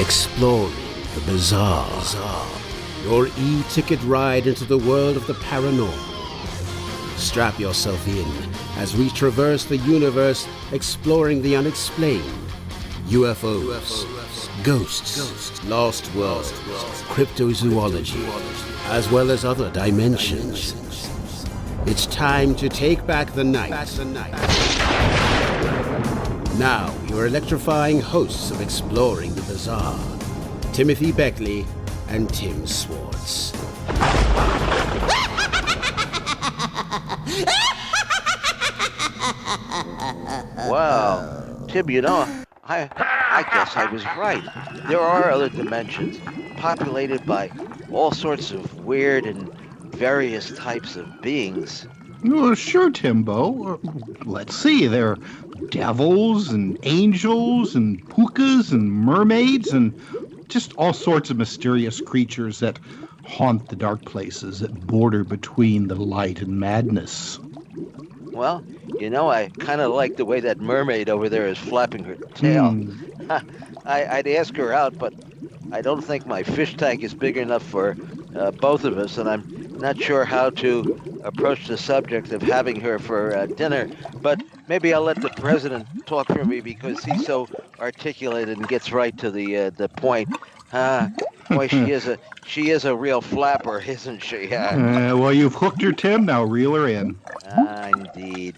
Exploring the bizarre. Your e-ticket ride into the world of the paranormal. Strap yourself in as we traverse the universe exploring the unexplained. UFOs, ghosts, lost worlds, cryptozoology, as well as other dimensions. It's time to take back the night. Now, your electrifying hosts of Exploring the Bizarre, Timothy Beckley and Tim Swartz. Wow. Tim, I guess I was right. There are other dimensions populated by all sorts of weird and various types of beings. Well, sure, Timbo. Let's see. There are devils and angels and pookas and mermaids and just all sorts of mysterious creatures that haunt the dark places that border between the light and madness. Well, I kind of like the way that mermaid over there is flapping her tail. I'd ask her out, but I don't think my fish tank is big enough for both of us, and I'm not sure how to approach the subject of having her for dinner. But maybe I'll let the president talk for me because he's so articulated and gets right to the point. Boy, she is a real flapper, isn't she? Well, you've hooked her, Tim. Now reel her in. Indeed.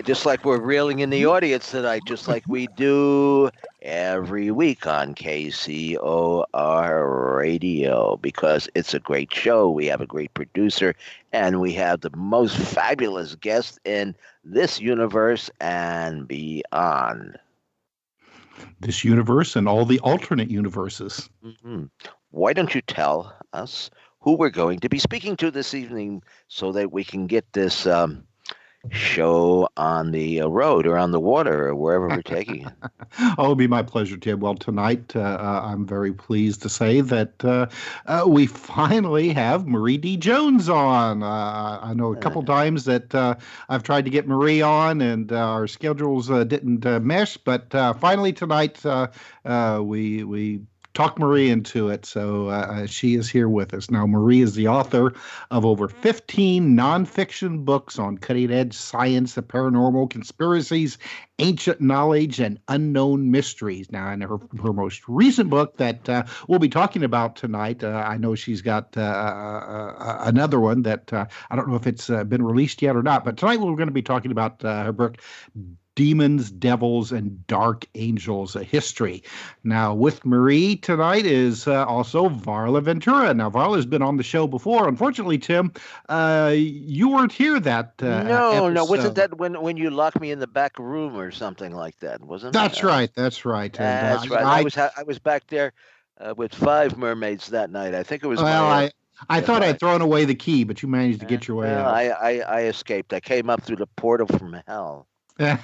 Just like we're reeling in the audience tonight, just like we do every week on KCOR Radio, because it's a great show. We have a great producer, and we have the most fabulous guest in this universe and beyond. This universe and all the alternate universes. Mm-hmm. Why don't you tell us who we're going to be speaking to this evening so that we can get this show on the road or on the water or wherever we're taking it? Oh, it'll be my pleasure, Tim. Well, tonight I'm very pleased to say that we finally have Marie D. Jones on. I know a couple times that I've tried to get Marie on and our schedules didn't mesh, but finally tonight we talk Marie into it, so she is here with us. Now, Marie is the author of over 15 nonfiction books on cutting-edge science, the paranormal, conspiracies, ancient knowledge, and unknown mysteries. Now, in her most recent book that we'll be talking about tonight, I know she's got another one that I don't know if it's been released yet or not, but tonight we're going to be talking about her book, Demons, Devils, and Dark Angels, a history. Now, with Marie tonight is also Varla Ventura. Now, Varla's been on the show before. Unfortunately, Tim, you weren't here that No, episode. wasn't that when you locked me in the back room or something like that? Wasn't That's it? right. That's right. That's right. I was back there with 5 mermaids that night. I think it was. Well, I thought I'd thrown away the key, but you managed to get your way out. I escaped. I came up through the portal from hell. Well,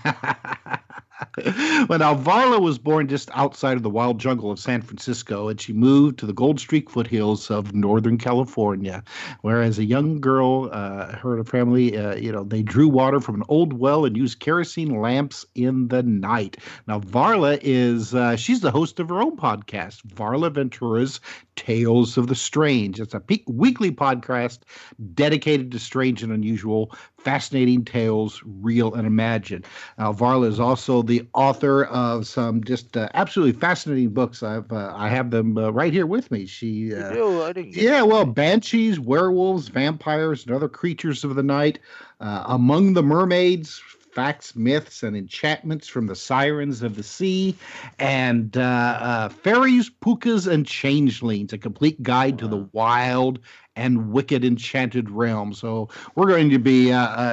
now, Varla was born just outside of the wild jungle of San Francisco, and she moved to the Gold Streak foothills of Northern California, where as a young girl, her and her family, they drew water from an old well and used kerosene lamps in the night. Now, Varla she's the host of her own podcast, Varla Ventura's Tales of the Strange. It's a weekly podcast dedicated to strange and unusual, fascinating tales, real and imagined. Now, Varla is also the author of some just absolutely fascinating books. I have them right here with me. Banshees, werewolves, vampires, and other creatures of the night. Among the Mermaids, Facts, Myths, and Enchantments from the Sirens of the Sea, and Fairies, Pookas, and Changelings, a complete guide to the wild and wicked enchanted realm. So we're going to be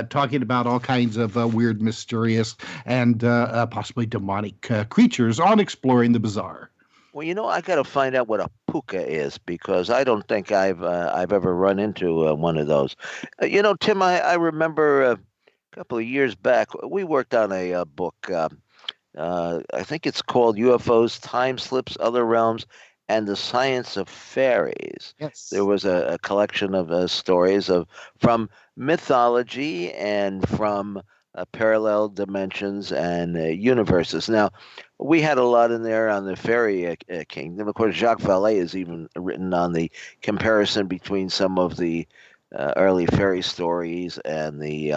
talking about all kinds of weird, mysterious, and possibly demonic creatures on Exploring the Bizarre. Well, I got to find out what a puka is because I don't think I've ever run into one of those. Tim, I remember a couple of years back we worked on a book. I think it's called UFOs, Time Slips, Other Realms, and the Science of Fairies. Yes. There was a collection of stories from mythology and from parallel dimensions, and universes. Now, we had a lot in there on the fairy kingdom. Of course, Jacques Vallée has even written on the comparison between some of the early fairy stories and the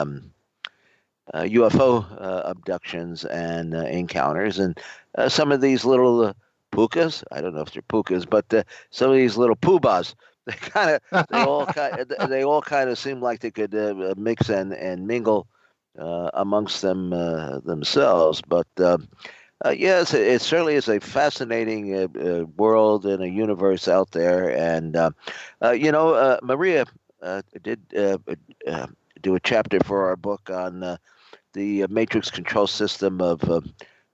UFO abductions and encounters, and some of these little Pookas. I don't know if they're Pookas, but some of these little Poobahs. They all kind of seem like they could mix and mingle amongst themselves. But yes, it certainly is a fascinating world and a universe out there. And Maria did do a chapter for our book on the matrix control system of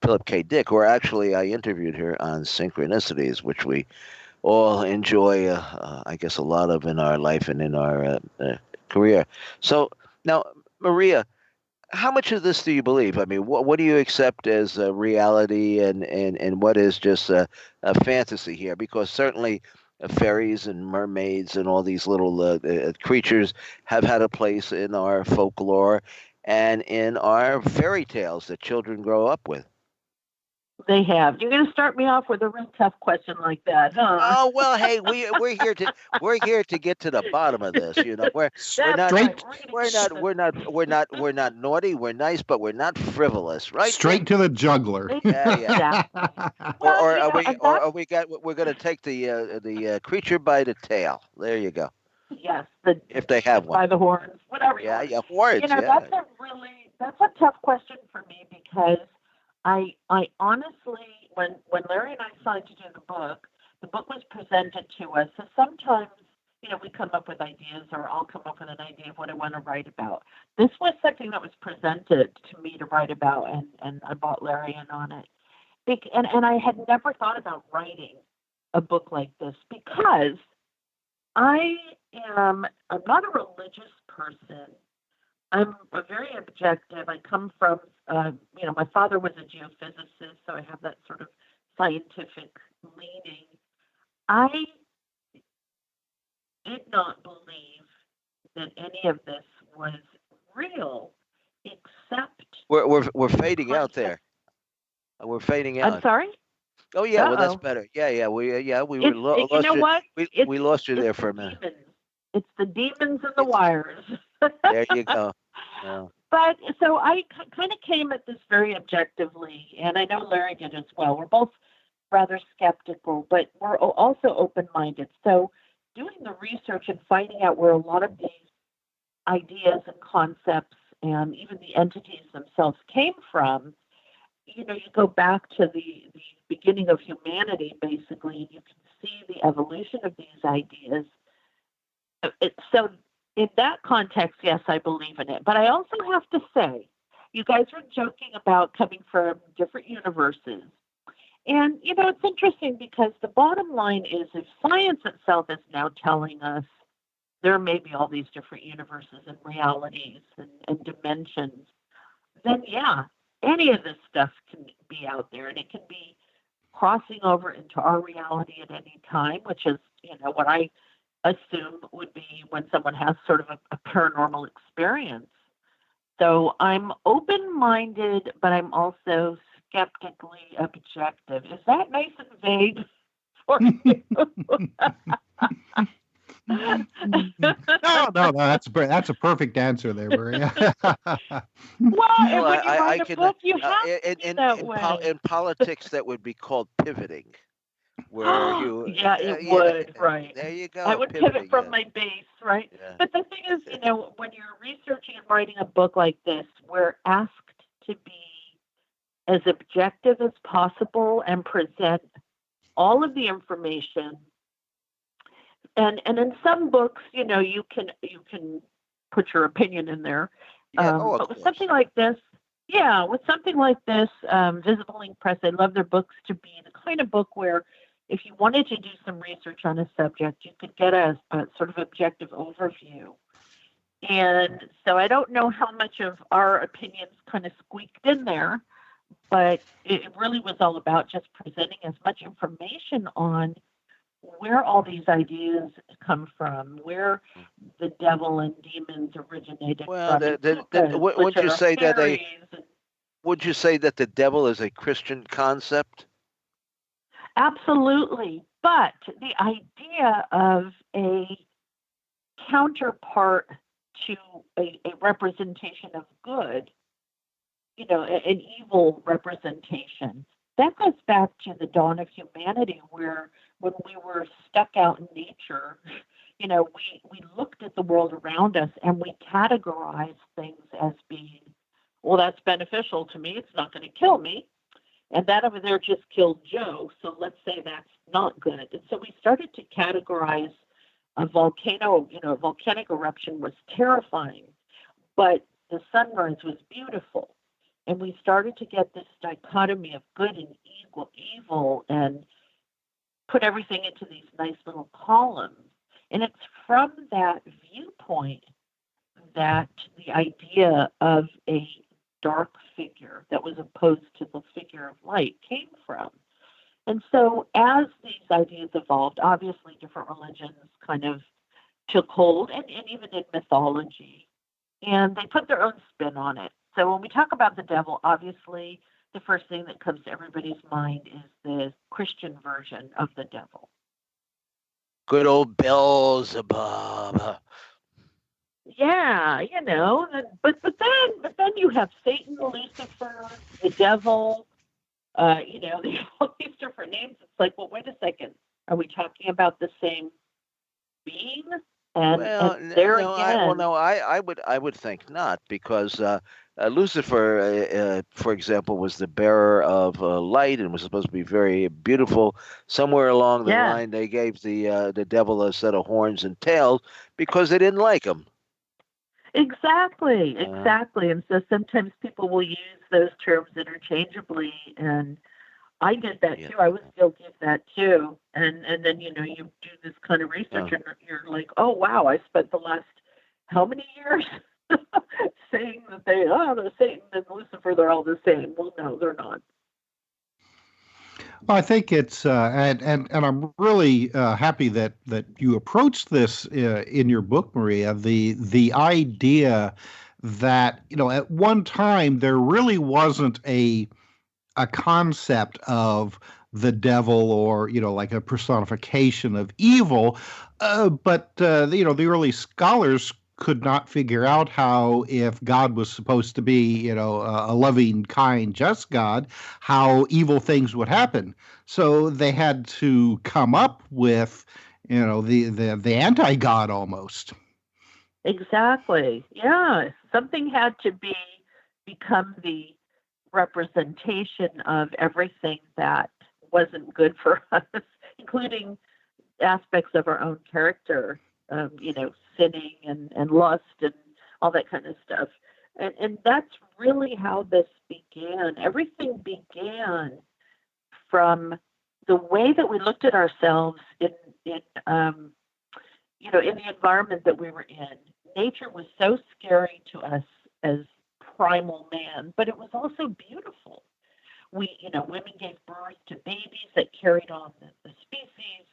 Philip K. Dick, where actually I interviewed her on synchronicities, which we all enjoy, I guess, a lot of in our life and in our career. So now, Maria, how much of this do you believe? I mean, what do you accept as reality, and what is just a fantasy here? Because certainly fairies and mermaids and all these little creatures have had a place in our folklore and in our fairy tales that children grow up with. They have. You're going to start me off with a real tough question like that, huh? Oh well, hey, we're here to get to the bottom of this. You know, we're not naughty. We're nice, but we're not frivolous, right? Straight to the juggler. Yeah. Or we're going to take the creature by the tail. There you go. Yes, if they have one by the horns, whatever. Yeah, horns. That's a tough question for me because I honestly, when Larry and I signed to do the book was presented to us. So sometimes, we come up with ideas, or I'll come up with an idea of what I want to write about. This was something that was presented to me to write about, and I brought Larry in on it. And I had never thought about writing a book like this because I'm not a religious person. I'm a very objective. I come from, my father was a geophysicist, so I have that sort of scientific leaning. I did not believe that any of this was real, except we're fading out there. We're fading out. I'm sorry. Oh yeah, well that's better. Yeah, we lost you. What? We lost you there for a minute. Demons. It's the demons and the wires. There you go. Well. But so I kind of came at this very objectively, and I know Larry did as well. We're both rather skeptical, but we're also open-minded. So doing the research and finding out where a lot of these ideas and concepts and even the entities themselves came from, you go back to the beginning of humanity, basically, and you can see the evolution of these ideas. So in that context, yes, I believe in it. But I also have to say, you guys were joking about coming from different universes. And, it's interesting because the bottom line is if science itself is now telling us there may be all these different universes and realities and dimensions, then, yeah, any of this stuff can be out there, and it can be crossing over into our reality at any time, which is, what I assume would be when someone has sort of a paranormal experience. So I'm open-minded, but I'm also skeptically objective. Is that nice and vague for you? No, that's a perfect answer there, Maria. Well, when you write a book, you have to be that way. In politics, that would be called pivoting. Where you, it would, right. There you go. I would pivot from my base, right? Yeah. But the thing is, when you're researching and writing a book like this, we're asked to be as objective as possible and present all of the information. And in some books, you can put your opinion in there. But with something like this, Visible Ink Press, I love their books to be the kind of book where if you wanted to do some research on a subject, you could get a sort of objective overview. And so I don't know how much of our opinions kind of squeaked in there, but it really was all about just presenting as much information on where all these ideas come from, where the devil and demons originated Well, from, and Pookas, which wouldn't you are say that fairies. would you say that the devil is a Christian concept? Absolutely. But the idea of a counterpart to a representation of good, an evil representation, that goes back to the dawn of humanity, where when we were stuck out in nature, we looked at the world around us and we categorized things as being, well, that's beneficial to me. It's not going to kill me. And that over there just killed Joe. So let's say that's not good. And so we started to categorize a volcano. A volcanic eruption was terrifying, but the sunrise was beautiful. And we started to get this dichotomy of good and evil and put everything into these nice little columns. And it's from that viewpoint that the idea of a dark figure that was opposed to the figure of light came from. And so as these ideas evolved, obviously different religions kind of took hold, and even in mythology, and they put their own spin on it. So when we talk about the devil, obviously the first thing that comes to everybody's mind is the Christian version of the devil. Good old Beelzebub. Yeah, but then you have Satan, Lucifer, the devil. They have all these different names. It's like, well, wait a second. Are we talking about the same being? I would think not, because Lucifer, for example, was the bearer of light and was supposed to be very beautiful. Somewhere along the line, they gave the devil a set of horns and tails because they didn't like him. Exactly. And so sometimes people will use those terms interchangeably, and I did that too. I was guilty of that too. And then, you do this kind of research and you're like, oh, wow, I spent the last how many years saying that the Satan and Lucifer, they're all the same. Well, no, they're not. Well, I think it's and I'm really happy that you approached this in your book, Maria. The idea that at one time there really wasn't a concept of the devil, or like a personification of evil, but the early scholars could not figure out how, if God was supposed to be, a loving, kind, just God, how evil things would happen. So they had to come up with, the anti-God almost. Exactly. Yeah. Something had to become the representation of everything that wasn't good for us, including aspects of our own character, sinning and lust and all that kind of stuff. And that's really how this began. Everything began from the way that we looked at ourselves in the environment that we were in. Nature was so scary to us as primal man, but it was also beautiful. Women gave birth to babies that carried on the species,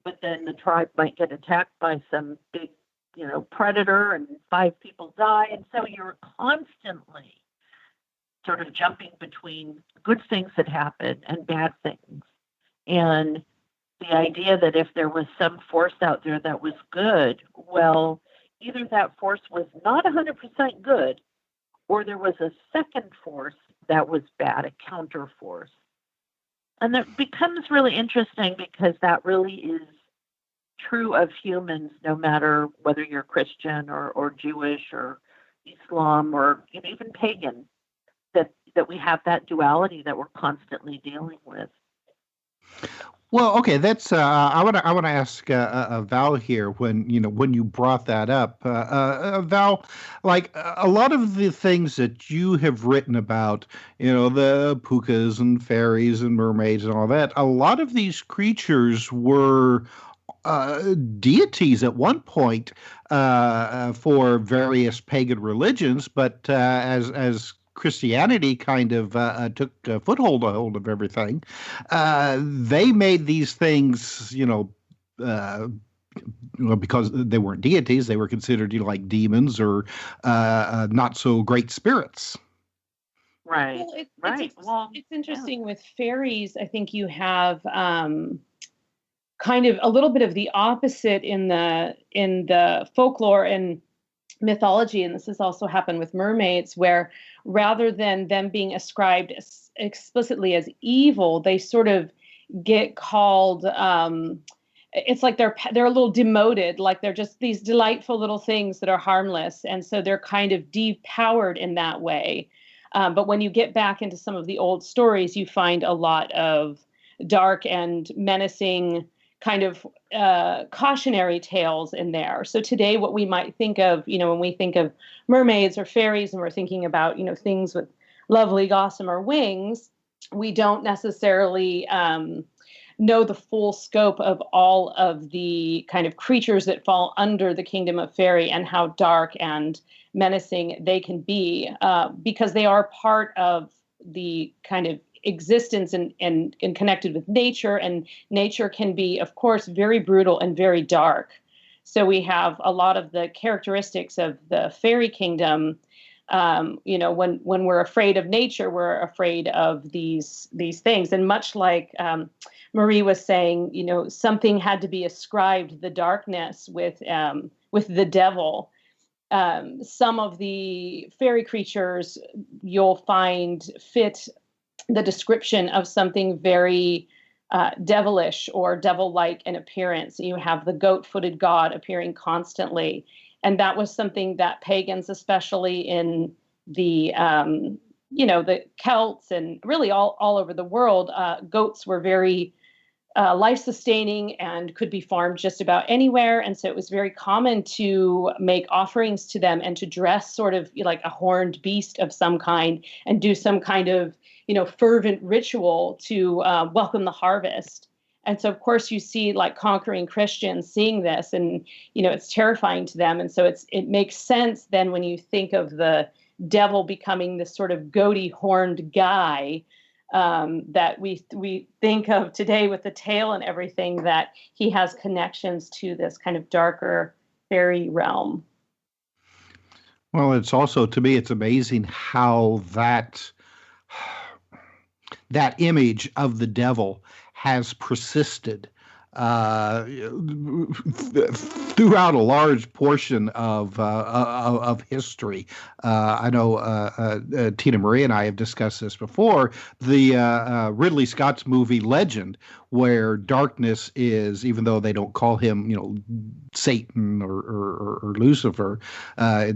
but then the tribe might get attacked by some big, predator, and 5 people die. And so you're constantly sort of jumping between good things that happen and bad things. And the idea that if there was some force out there that was good, well, either that force was not 100% good, or there was a second force that was bad, a counter force. And that becomes really interesting, because that really is true of humans, no matter whether you're Christian or Jewish or Islam or even pagan, that we have that duality that we're constantly dealing with. Well, okay, that's I want to ask Val here, when you brought that up, Val, like a lot of the things that you have written about, the Pookas and fairies and mermaids and all that, a lot of these creatures were deities at one point for various pagan religions, but as Christianity kind of took hold of everything, they made these things, well, because they weren't deities, they were considered, like demons or not so great spirits. Right. Well, Right. Well, it's interesting with fairies. I think you have kind of a little bit of the opposite in the folklore and mythology, and this has also happened with mermaids, where rather than them being ascribed explicitly as evil, they sort of get called. It's like they're a little demoted, like they're just these delightful little things that are harmless, and so they're kind of depowered in that way. But when you get back into some of the old stories, you find a lot of dark and menacing kind of cautionary tales in there. So today, what we might think of, when we think of mermaids or fairies, and we're thinking about, things with lovely gossamer wings, we don't necessarily know the full scope of all of the kind of creatures that fall under the kingdom of fairy and how dark and menacing they can be, because they are part of the kind of existence and connected with nature, and nature can be, of course, very brutal and very dark. So we have a lot of the characteristics of the fairy kingdom. When we're afraid of nature, we're afraid of these things. And much like Marie was saying, something had to be ascribed the darkness with the devil. Some of the fairy creatures you'll find fit the description of something very devilish or devil-like in appearance. You have the goat-footed god appearing constantly. And that was something that pagans, especially in the, the Celts and really all over the world, goats were very life-sustaining and could be farmed just about anywhere. And so it was very common to make offerings to them and to dress sort of like a horned beast of some kind and do some kind of, fervent ritual to welcome the harvest. And so, of course, you see like conquering Christians seeing this, and, it's terrifying to them. And so it makes sense then when you think of the devil becoming this sort of goaty horned guy that we think of today with the tail and everything, that he has connections to this kind of darker fairy realm. Well, it's also, to me, it's amazing how that image of the devil has persisted throughout a large portion of history. I know Tina Marie and I have discussed this before. The Ridley Scott's movie Legend, where darkness is, even though they don't call him, Satan or Lucifer,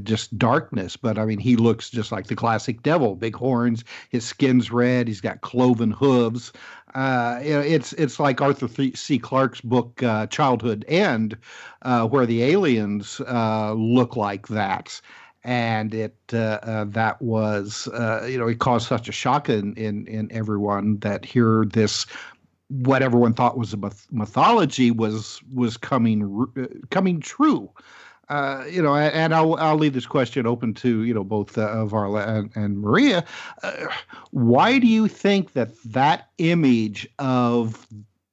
just darkness. But I mean, he looks just like the classic devil: big horns, his skin's red, he's got cloven hooves. It's like Arthur C. Clarke's book Childhood End, where the aliens look like that. And that was it caused such a shock in everyone that here this, what everyone thought was a mythology was coming true. And I'll leave this question open to both Varla and Maria. Why do you think that image of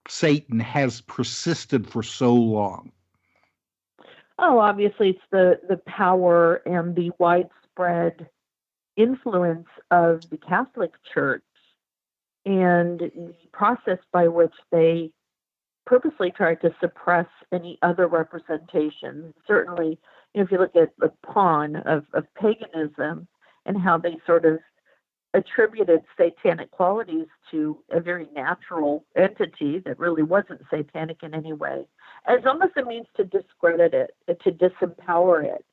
Satan has persisted for so long? Oh, obviously, it's the power and the widespread influence of the Catholic Church and the process by which they purposely tried to suppress any other representation. Certainly, if you look at the pawn of paganism and how they sort of attributed satanic qualities to a very natural entity that really wasn't satanic in any way, as almost a means to discredit it, to disempower it.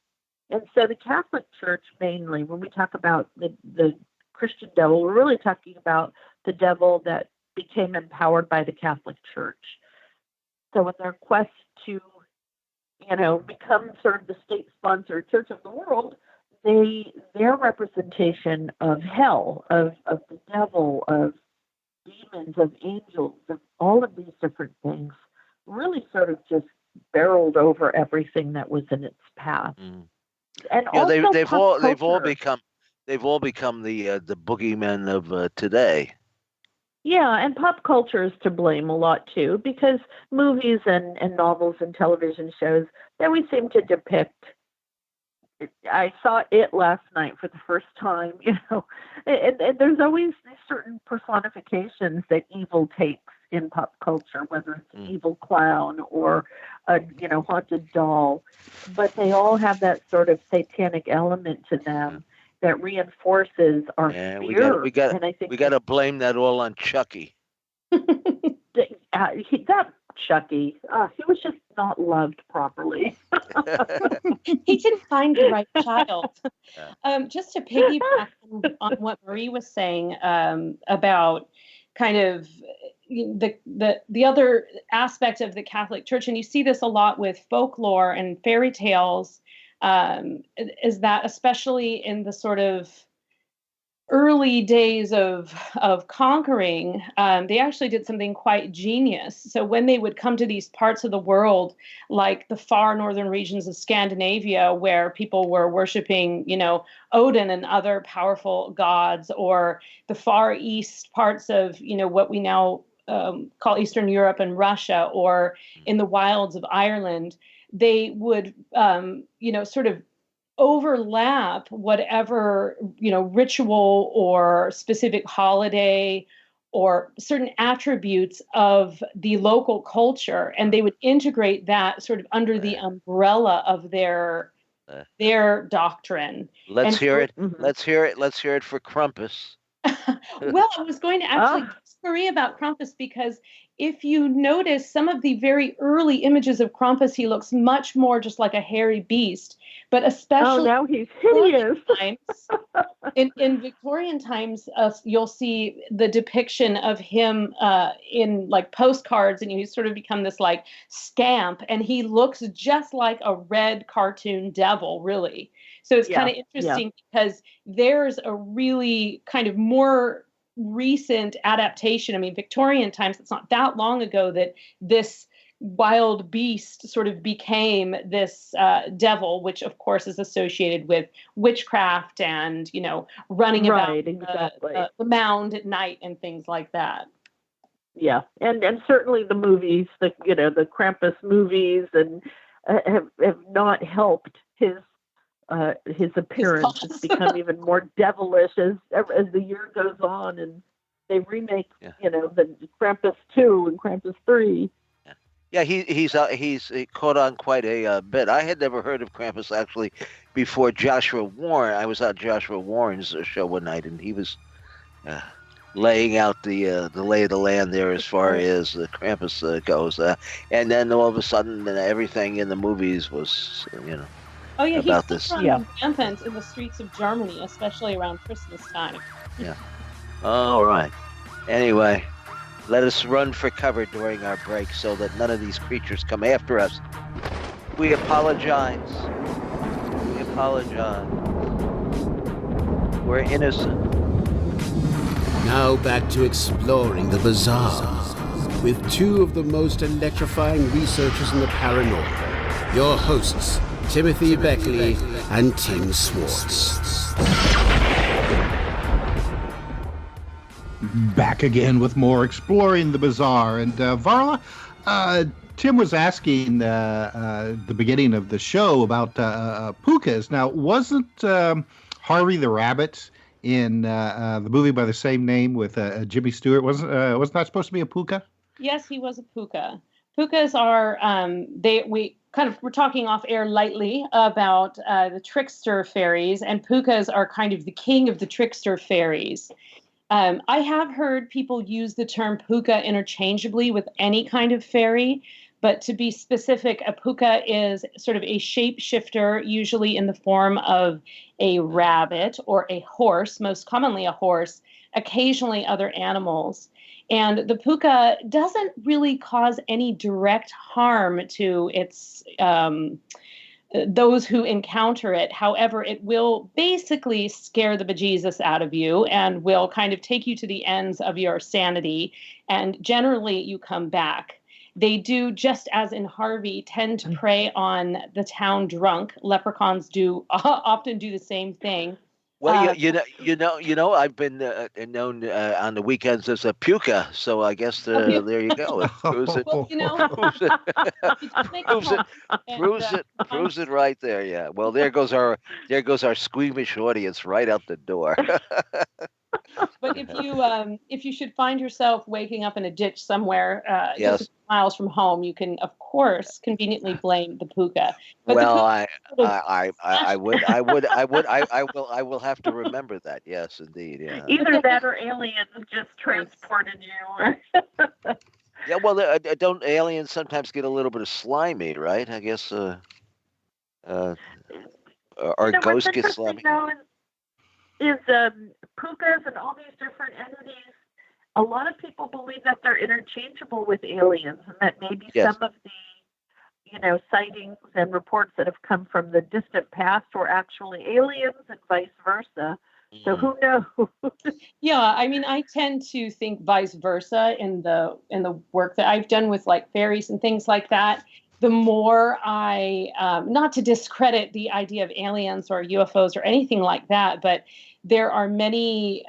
And so the Catholic Church, mainly, when we talk about the Christian devil, we're really talking about the devil that became empowered by the Catholic Church. So in their quest to, become sort of the state-sponsored church of the world, their representation of hell, of the devil, of demons, of angels, of all of these different things, really sort of just barreled over everything that was in its path. Mm. And Yeah, also they've all become the boogeymen of today. Yeah, and pop culture is to blame a lot too, because movies and novels and television shows, they always seem to depict. I saw it last night for the first time, and there's always these certain personifications that evil takes in pop culture, whether it's an evil clown or a haunted doll, but they all have that sort of satanic element to them that reinforces our Yeah, fear. we got and I think we got to blame that all on Chucky. that Chucky, he was just not loved properly. He didn't find the right child. Just to piggyback on what Marie was saying about kind of the other aspect of the Catholic Church, and you see this a lot with folklore and fairy tales, is that especially in the sort of early days of conquering, they actually did something quite genius. So when they would come to these parts of the world, like the far northern regions of Scandinavia, where people were worshiping, Odin and other powerful gods, or the far east parts of, what we now call Eastern Europe and Russia, or in the wilds of Ireland, they would, sort of overlap whatever ritual or specific holiday or certain attributes of the local culture, and they would integrate that sort of under the umbrella of their doctrine. Let's hear it. Let's hear it. Let's hear it for Krampus. Well, I was going to actually ask Marie about Krampus, because if you notice some of the very early images of Krampus, he looks much more just like a hairy beast. But especially now he's hideous. In Victorian times, you'll see the depiction of him in like postcards, and he's sort of become this like scamp, and he looks just like a red cartoon devil, really. So it's kind of interesting because there's a really kind of more recent adaptation. I mean, Victorian times, it's not that long ago that this wild beast sort of became this devil, which of course is associated with witchcraft and, running about the mound at night and things like that. Yeah. And certainly the movies, the Krampus movies, and have not helped his appearance. It's become even more devilish as the year goes on, and they remake, the Krampus 2 and Krampus 3. Yeah, he's caught on quite a bit. I had never heard of Krampus actually before Joshua Warren. I was at Joshua Warren's show one night, and he was laying out the lay of the land there as far as Krampus goes. And then all of a sudden, everything in the movies was, Oh yeah, about he's this. running rampant in the streets of Germany, especially around Christmas time. Yeah. All right. Anyway, let us run for cover during our break so that none of these creatures come after us. We apologize. We apologize. We're innocent. Now back to exploring the bizarre with two of the most electrifying researchers in the paranormal. Your hosts, Timothy Beckley and Tim Swartz. Back again with more Exploring the Bizarre. And Varla, Tim was asking the beginning of the show about Pookas. Now, wasn't Harvey the Rabbit in the movie by the same name with Jimmy Stewart? Wasn't that supposed to be a Pooka? Yes, he was a Pooka. Pookas are we're talking off air lightly about the trickster fairies, and Pookas are kind of the king of the trickster fairies. I have heard people use the term Pooka interchangeably with any kind of fairy, but to be specific, a Pooka is sort of a shapeshifter, usually in the form of a rabbit or a horse, most commonly a horse, occasionally other animals. And the Pooka doesn't really cause any direct harm to its those who encounter it. However, it will basically scare the bejesus out of you and will kind of take you to the ends of your sanity. And generally, you come back. They do, just as in Harvey, tend to prey on the town drunk. Leprechauns do often do the same thing. Well, I've been known on the weekends as a puka, so I guess there you go. It proves it. Well, Proves it. you just make a proves it. point, and, Proves it right there. Yeah. Well, there goes our squeamish audience right out the door. But if you should find yourself waking up in a ditch somewhere, just a Yes. few miles from home, you can of course conveniently blame the puka. But the Well, puka sort of I will have to remember that. Yes, indeed. Yeah. Either that or aliens just transported you. Yeah. Well, don't aliens sometimes get a little bit of slimy, right? I guess. Or What's ghosts get interesting slimy. though is pukas and all these different entities. A lot of people believe that they're interchangeable with aliens, and that maybe Yes. some of the sightings and reports that have come from the distant past were actually aliens and vice versa. So who knows? Yeah, I mean, I tend to think vice versa in the work that I've done with like fairies and things like that. The more I, not to discredit the idea of aliens or UFOs or anything like that, but there are many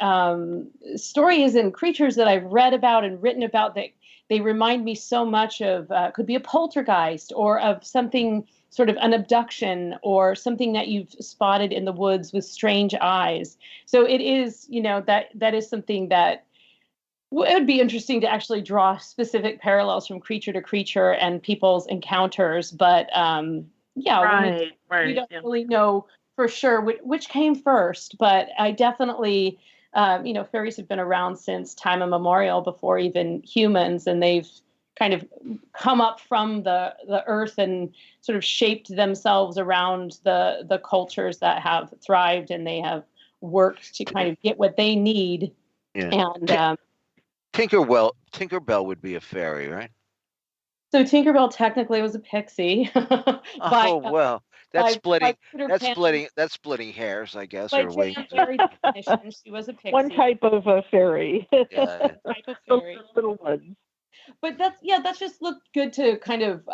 stories and creatures that I've read about and written about that they remind me so much of, could be a poltergeist or of something sort of an abduction or something that you've spotted in the woods with strange eyes. So it is, that is something that it would be interesting to actually draw specific parallels from creature to creature and people's encounters. But Right. we don't really know for sure which came first. But I definitely, fairies have been around since time immemorial, before even humans, and they've kind of come up from the earth and sort of shaped themselves around the cultures that have thrived, and they have worked to kind of get what they need. Yeah. And Tinkerbell would be a fairy, right? so Tinkerbell technically was a pixie. Oh well, that's by splitting. Peter That's Pan, splitting hairs, I guess, by or wait. J.M. Barrie's definition, she was a pixie. One type of a fairy. Yeah. type of The fairy. little ones. But that's just looked good to kind of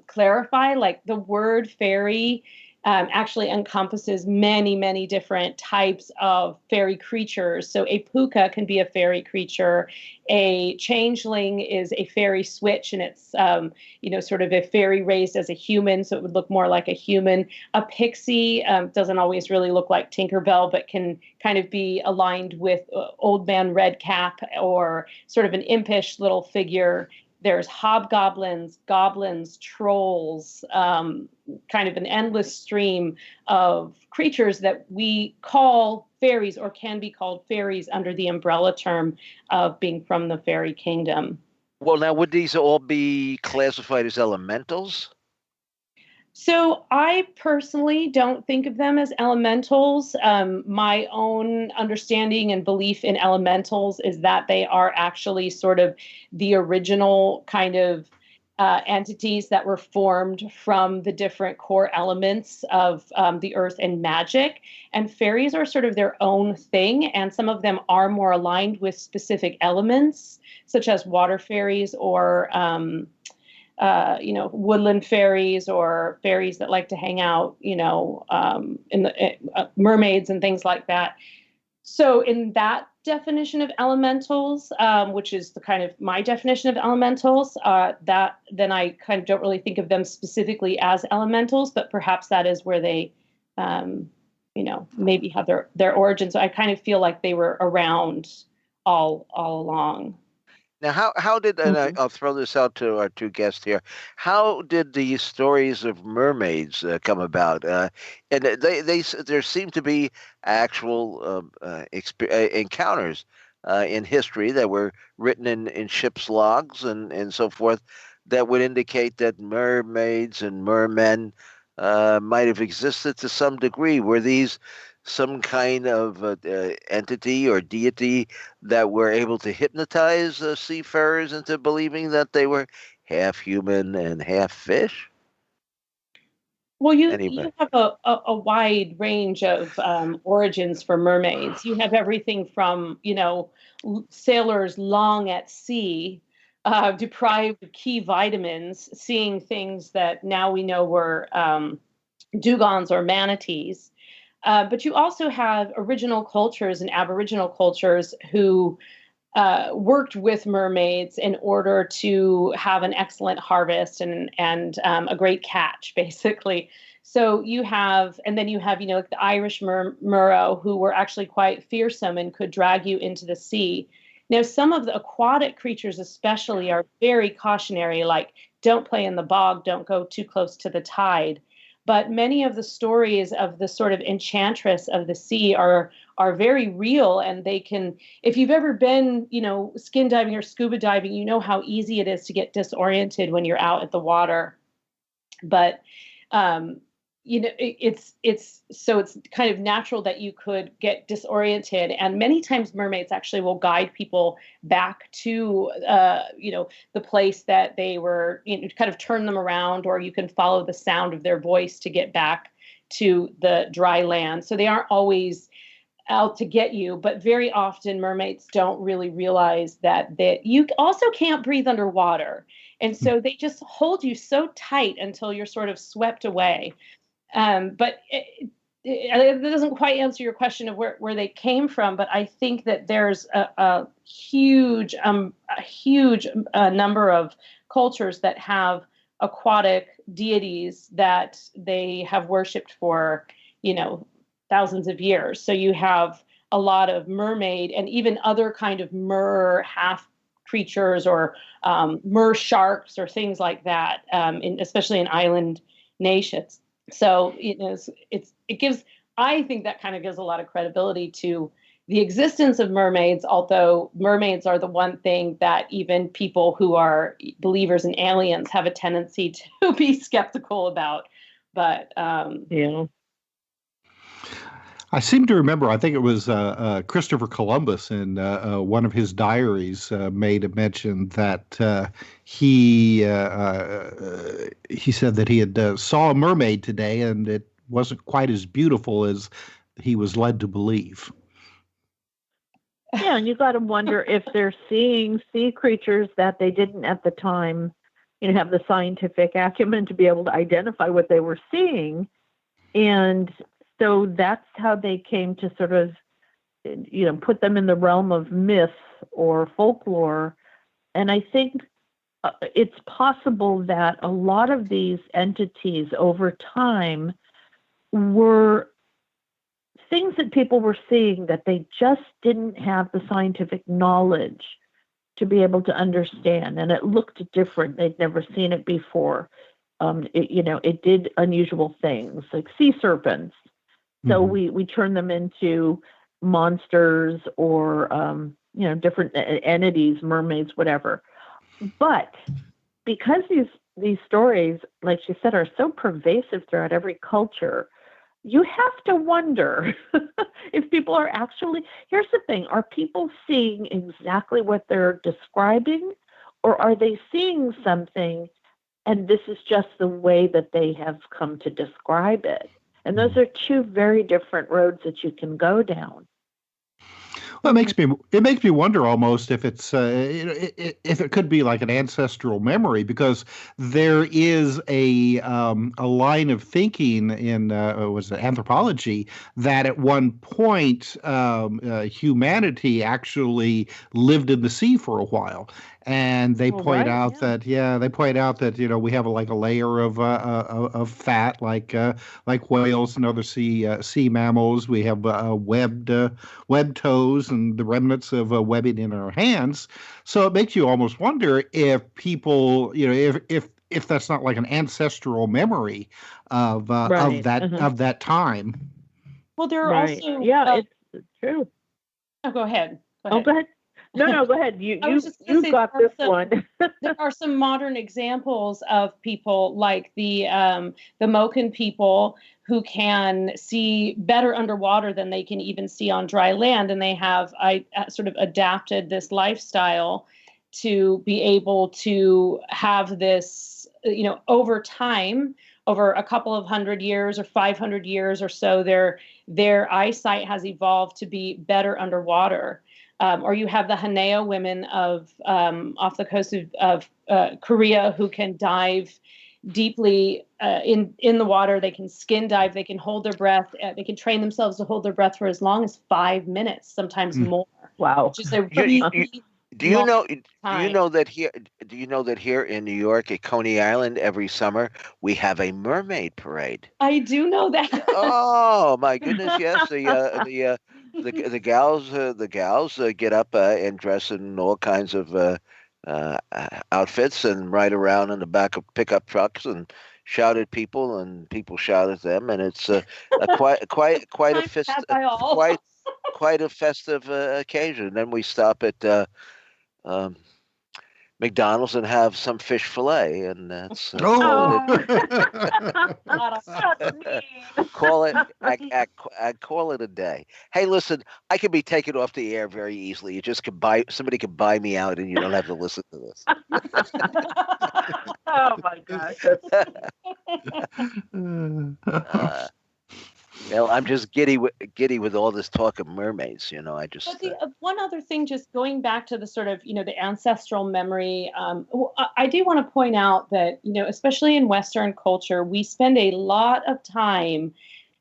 clarify. Like the word fairy actually encompasses many, many different types of fairy creatures. So a puka can be a fairy creature. A changeling is a fairy switch, and it's sort of a fairy raised as a human, so it would look more like a human. A pixie doesn't always really look like Tinkerbell, but can kind of be aligned with Old Man Redcap, or sort of an impish little figure. There's hobgoblins, goblins, trolls, kind of an endless stream of creatures that we call fairies, or can be called fairies, under the umbrella term of being from the fairy kingdom. Well, now would these all be classified as elementals? So I personally don't think of them as elementals. My own understanding and belief in elementals is that they are actually sort of the original kind of entities that were formed from the different core elements of the earth and magic. And fairies are sort of their own thing, and some of them are more aligned with specific elements, such as water fairies, or woodland fairies, or fairies that like to hang out, in the mermaids and things like that. So in that definition of elementals, which is the kind of my definition of elementals, then I kind of don't really think of them specifically as elementals, but perhaps that is where they, maybe have their origins. So I kind of feel like they were around all along. Now, how did, and I'll throw this out to our two guests here, how did the stories of mermaids come about? And there seem to be actual encounters in history that were written in ship's logs and so forth, that would indicate that mermaids and mermen might have existed to some degree. Were these some kind of entity or deity that were able to hypnotize seafarers into believing that they were half human and half fish? Well, you Anyway. have a wide range of origins for mermaids. You have everything from, sailors long at sea, deprived of key vitamins, seeing things that now we know were dugongs or manatees. But you also have original cultures and Aboriginal cultures who worked with mermaids in order to have an excellent harvest and a great catch, basically. So you have, and then you have, like the Irish Murrow, who were actually quite fearsome and could drag you into the sea. Now, some of the aquatic creatures, especially, are very cautionary, like don't play in the bog, don't go too close to the tide. But many of the stories of the sort of enchantress of the sea are very real, and they can, if you've ever been, skin diving or scuba diving, you know how easy it is to get disoriented when you're out at the water. But it's kind of natural that you could get disoriented, and many times mermaids actually will guide people back to the place that they were, kind of turn them around, or you can follow the sound of their voice to get back to the dry land. So they aren't always out to get you, but very often mermaids don't really realize that you also can't breathe underwater. And so they just hold you so tight until you're sort of swept away. But it doesn't quite answer your question of where they came from. But I think that there's a huge number of cultures that have aquatic deities that they have worshipped for, thousands of years. So you have a lot of mermaid and even other kind of mer half creatures, or mer sharks or things like that, especially in island nations. So I think that kind of gives a lot of credibility to the existence of mermaids, although mermaids are the one thing that even people who are believers in aliens have a tendency to be skeptical about. But yeah. I seem to remember, I think it was Christopher Columbus in one of his diaries made a mention that he said that he had saw a mermaid today, and it wasn't quite as beautiful as he was led to believe. Yeah, and you got to wonder if they're seeing sea creatures that they didn't at the time, have the scientific acumen to be able to identify what they were seeing. And so that's how they came to sort of, put them in the realm of myth or folklore. And I think it's possible that a lot of these entities over time were things that people were seeing that they just didn't have the scientific knowledge to be able to understand. And it looked different. They'd never seen it before. It did unusual things like sea serpents. So we turn them into monsters or, different entities, mermaids, whatever. But because these stories, like she said, are so pervasive throughout every culture, you have to wonder if people are actually, here's the thing, are people seeing exactly what they're describing, or are they seeing something and this is just the way that they have come to describe it? And those are two very different roads that you can go down. Well, it makes me wonder almost if it's if it could be like an ancestral memory, because there is a line of thinking in was it anthropology that at one point humanity actually lived in the sea for a while. And they point out that we have like a layer of fat like whales and other sea mammals. We have webbed toes and the remnants of webbing in our hands. So it makes you almost wonder if people, if that's not like an ancestral memory of that time. Well, there are also it's true. Oh, go ahead. Oh, go ahead. No, go ahead. You got this one. There are some modern examples of people like the Moken people who can see better underwater than they can even see on dry land, and they have sort of adapted this lifestyle to be able to have this, over time, over a couple of 100 years or 500 years or so, their eyesight has evolved to be better underwater. Or you have the Haneo women of off the coast of Korea who can dive deeply in the water. They can skin dive. They can hold their breath. They can train themselves to hold their breath for as long as 5 minutes, sometimes more. Wow. Which is a You, really do you long know? Do you time. know that here? Do you know that here in New York, at Coney Island, every summer we have a mermaid parade? I do know that. Oh my goodness, yes. The gals get up and dress in all kinds of outfits and ride around in the back of pickup trucks and shout at people, and people shout at them, and it's a quite a Time fest passed by all. quite a festive occasion. Then we stop at um, McDonald's and have some fish fillet, and that's Oh. That's mean. call it I call it a day. Hey, listen, I can be taken off the air very easily. You just could buy somebody could buy me out, and you don't have to listen to this. Oh my gosh. Uh, well, I'm just giddy with all this talk of mermaids. I just But the one other thing, just going back to the sort of, the ancestral memory, I do want to point out that, especially in Western culture, we spend a lot of time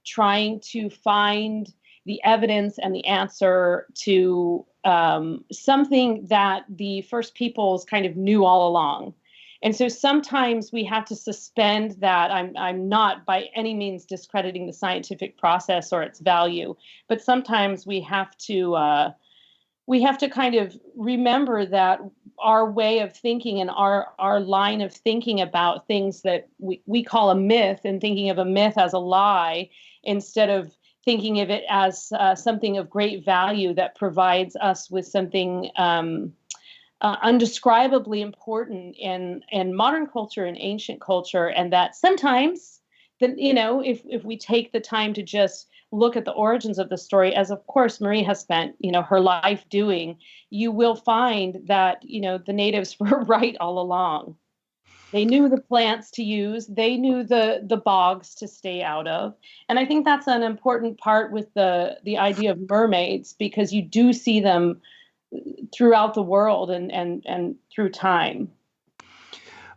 trying to find the evidence and the answer to something that the first peoples kind of knew all along. And so sometimes we have to suspend that. I'm not by any means discrediting the scientific process or its value, but sometimes we have to kind of remember that our way of thinking and our line of thinking about things that we call a myth, and thinking of a myth as a lie instead of thinking of it as something of great value that provides us with something undescribably important in modern culture and ancient culture, and that sometimes, if we take the time to just look at the origins of the story, as of course Marie has spent her life doing, you will find that the natives were right all along. They knew the plants to use. They knew the bogs to stay out of, and I think that's an important part with the idea of mermaids, because you do see them throughout the world and through time.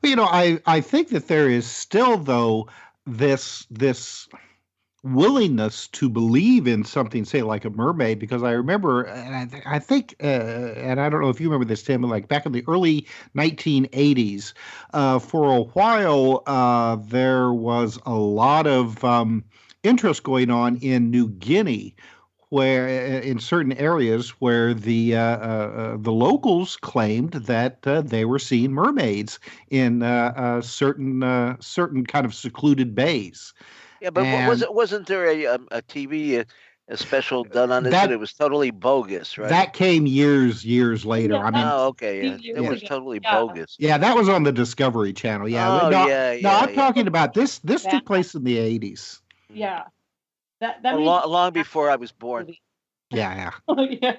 I think that there is still, though, this willingness to believe in something, say, like a mermaid, because I remember, and I think, and I don't know if you remember this, Tim, but like back in the early 1980s, for a while, there was a lot of interest going on in New Guinea, where in certain areas where the locals claimed that they were seeing mermaids in certain kind of secluded bays. Yeah, but wasn't there a TV a special done on this, and it was totally bogus, right? That came years later. Yeah, I mean, okay, yeah, it was totally bogus. Yeah, that was on the Discovery Channel. Yeah, I'm talking about this. This took place in the 80s. Yeah, that long before I was born. Yeah. Oh, yeah.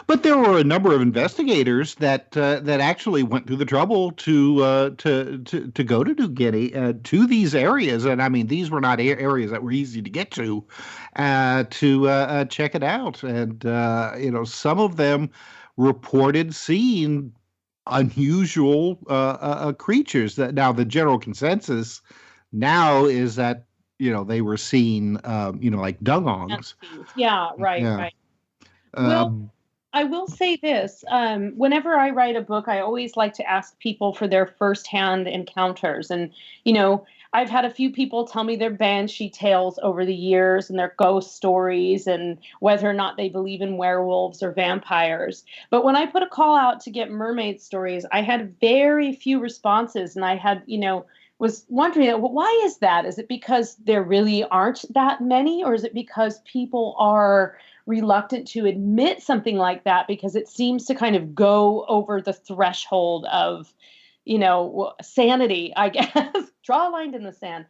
But there were a number of investigators that actually went through the trouble to go to New Guinea, to these areas, and I mean these were not areas that were easy to get to check it out, and some of them reported seeing unusual creatures. That now the general consensus now is that they were seeing like dugongs. Yeah, right, right. Well, I will say this. Whenever I write a book, I always like to ask people for their firsthand encounters. And, I've had a few people tell me their banshee tales over the years and their ghost stories, and whether or not they believe in werewolves or vampires. But when I put a call out to get mermaid stories, I had very few responses. And I had, was wondering, well, why is that? Is it because there really aren't that many? Or is it because people are reluctant to admit something like that because it seems to kind of go over the threshold of, sanity, I guess? Draw a line in the sand.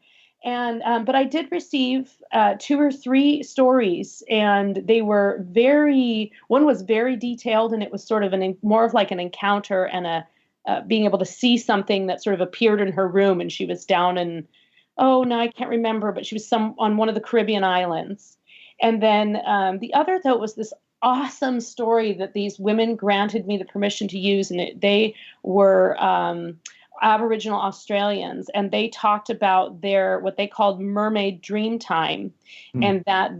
And but I did receive 2 or 3 stories, and they were one was very detailed, and it was sort of more of like an encounter and being able to see something that sort of appeared in her room, and she was down in, oh no, I can't remember, but she was on one of the Caribbean islands. And then the other, though, was this awesome story that these women granted me the permission to use, and they were Aboriginal Australians, and they talked about what they called mermaid dream time, and that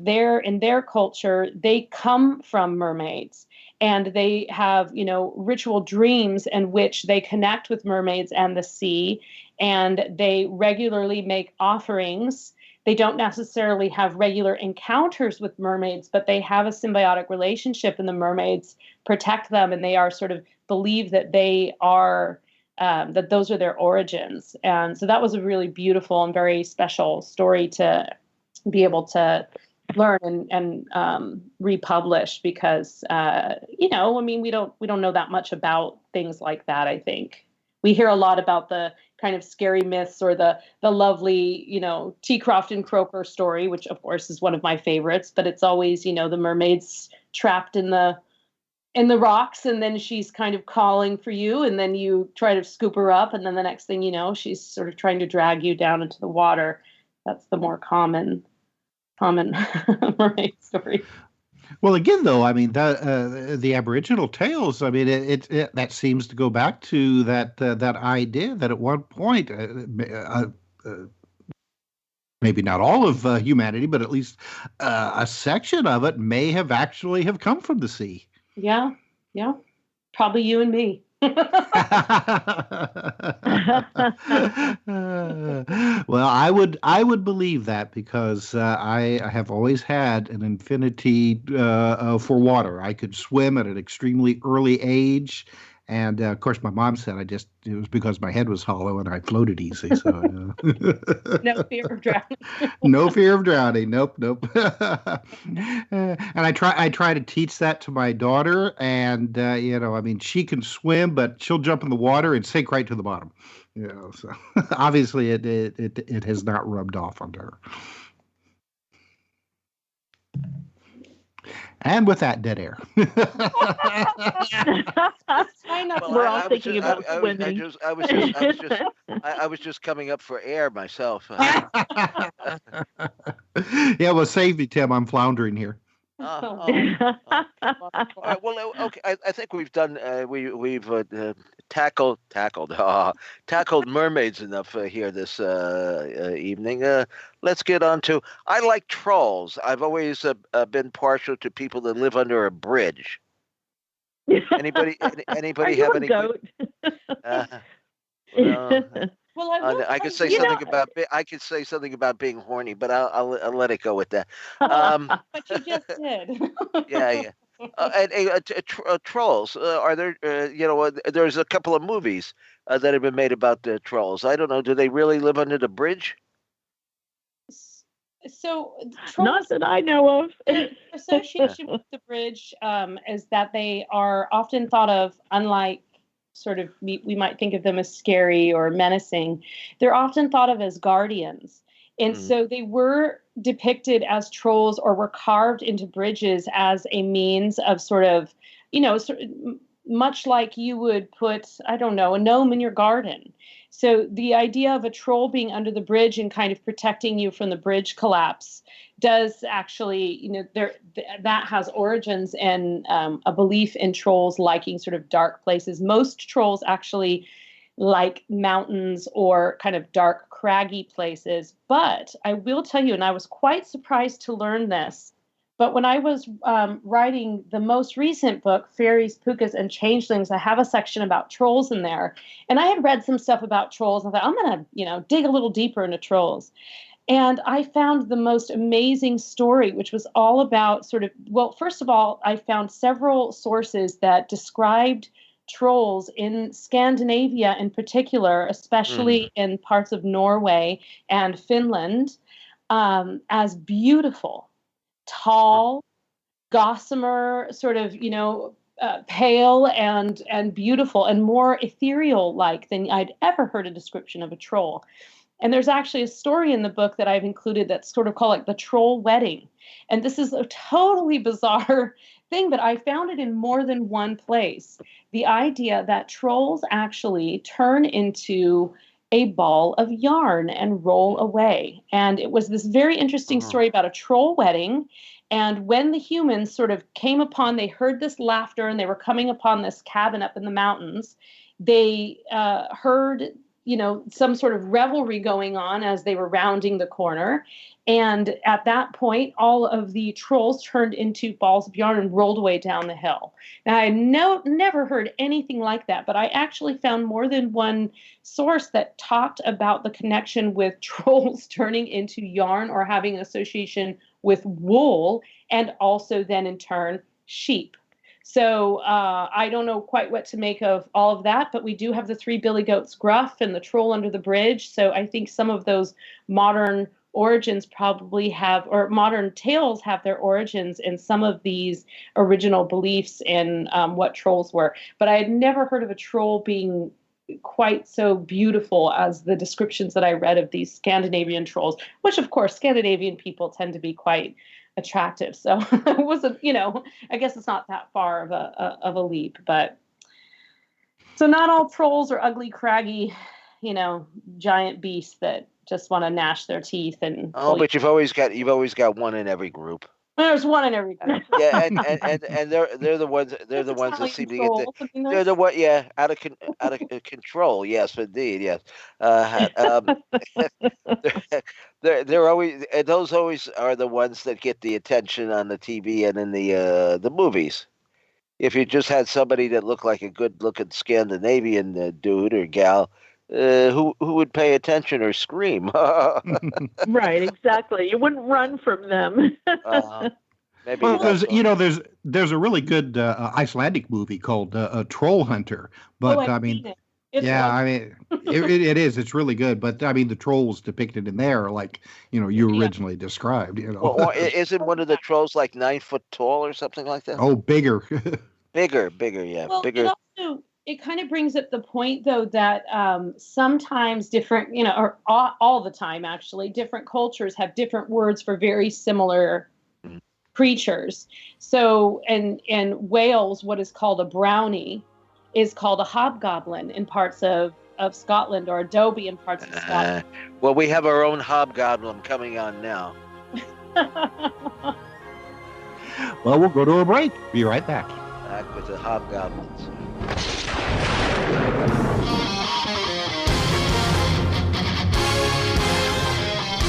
in their culture, they come from mermaids, and they have, ritual dreams in which they connect with mermaids and the sea, and they regularly make offerings. They don't necessarily have regular encounters with mermaids, but they have a symbiotic relationship, and the mermaids protect them, and they are sort of believe that they are, that those are their origins. And so that was a really beautiful and very special story to be able to learn and republish, because, we don't know that much about things like that. I think we hear a lot about the kind of scary myths, or the lovely, Teacroft and Croker story, which of course is one of my favorites, but it's always, the mermaid's trapped in the rocks, and then she's kind of calling for you, and then you try to scoop her up, and then the next thing you know, she's sort of trying to drag you down into the water. That's the more common mermaid story. Well, again, though, I mean, the Aboriginal tales, I mean, it that seems to go back to that idea that at one point, maybe not all of humanity, but at least a section of it may have actually have come from the sea. Yeah. Probably you and me. Well, I would believe that, because I have always had an affinity for water. I could swim at an extremely early age. And of course, my mom said it was because my head was hollow and I floated easy. So no fear of drowning. No fear of drowning. Nope. And I try to teach that to my daughter, and I mean, she can swim, but she'll jump in the water and sink right to the bottom. So obviously it has not rubbed off on her. And with that, dead air. We're all thinking about swimming. I was just coming up for air myself. Yeah, well, save me, Tim. I'm floundering here. All right, well, okay. I think we've done. We've tackled mermaids enough here this evening. Let's get on to. I like trolls. I've always been partial to people that live under a bridge. Anybody have any? Goat? Well, I could say something about. I could say something about being horny, but I'll let it go with that. But you just did. Yeah. Trolls. Are there? There's a couple of movies that have been made about the trolls. I don't know. Do they really live under the bridge? So, not that I know of. Association with the bridge is that they are often thought of, unlike sort of we might think of them as scary or menacing. They're often thought of as guardians. And so they were depicted as trolls, or were carved into bridges as a means of sort of, much like you would put, I don't know, a gnome in your garden. So the idea of a troll being under the bridge and kind of protecting you from the bridge collapse does actually, that has origins in a belief in trolls liking sort of dark places. Most trolls actually like mountains or kind of dark, craggy places. But I will tell you, and I was quite surprised to learn this, but when I was writing the most recent book, Fairies, Pookas, and Changelings, I have a section about trolls in there. And I had read some stuff about trolls. I thought, I'm going to, dig a little deeper into trolls. And I found the most amazing story, which was all about first of all, I found several sources that described trolls in Scandinavia in particular, especially in parts of Norway and Finland, as beautiful, tall, gossamer, sort of, pale and beautiful and more ethereal-like than I'd ever heard a description of a troll. And there's actually a story in the book that I've included that's sort of called like the troll wedding. And this is a totally bizarre thing, but I found it in more than one place. The idea that trolls actually turn into a ball of yarn and roll away. And it was this very interesting story about a troll wedding. And when the humans sort of came upon, they heard this laughter and they were coming upon this cabin up in the mountains. They heard some sort of revelry going on as they were rounding the corner. And at that point, all of the trolls turned into balls of yarn and rolled away down the hill. Now, I never heard anything like that, but I actually found more than one source that talked about the connection with trolls turning into yarn or having an association with wool, and also then in turn sheep. So I don't know quite what to make of all of that, but we do have the three billy goats gruff and the troll under the bridge. So I think some of those modern origins probably have, or modern tales have their origins in some of these original beliefs in what trolls were. But I had never heard of a troll being quite so beautiful as the descriptions that I read of these Scandinavian trolls, which of course Scandinavian people tend to be quite attractive. So it wasn't, I guess it's not that far of a leap, but so not all trolls are ugly, craggy, giant beasts that just want to gnash their teeth and. Oh, but you've always got one in every group. There's one in every group. Yeah, and they're the ones that seem to get they're the one out of control. Yes, indeed. Yes. They're always, and those always are the ones that get the attention on the TV and in the movies. If you just had somebody that looked like a good-looking Scandinavian dude or gal, who would pay attention or scream? Right, exactly. You wouldn't run from them. Maybe. Well, there's a really good Icelandic movie called Troll Hunter, but I've seen it. It's it is. It's really good, but I mean, the trolls depicted in there are like you originally described. Well, isn't one of the trolls like 9 foot tall or something like that? Oh, bigger. bigger, yeah, well, bigger. It kind of brings up the point, though, that sometimes different, or all the time, actually, different cultures have different words for very similar creatures. So, in Wales, what is called a brownie is called a hobgoblin in parts of Scotland, or a dobie in parts of Scotland. Well, we have our own hobgoblin coming on now. Well, we'll go to a break. Be right back. Back with the hobgoblins.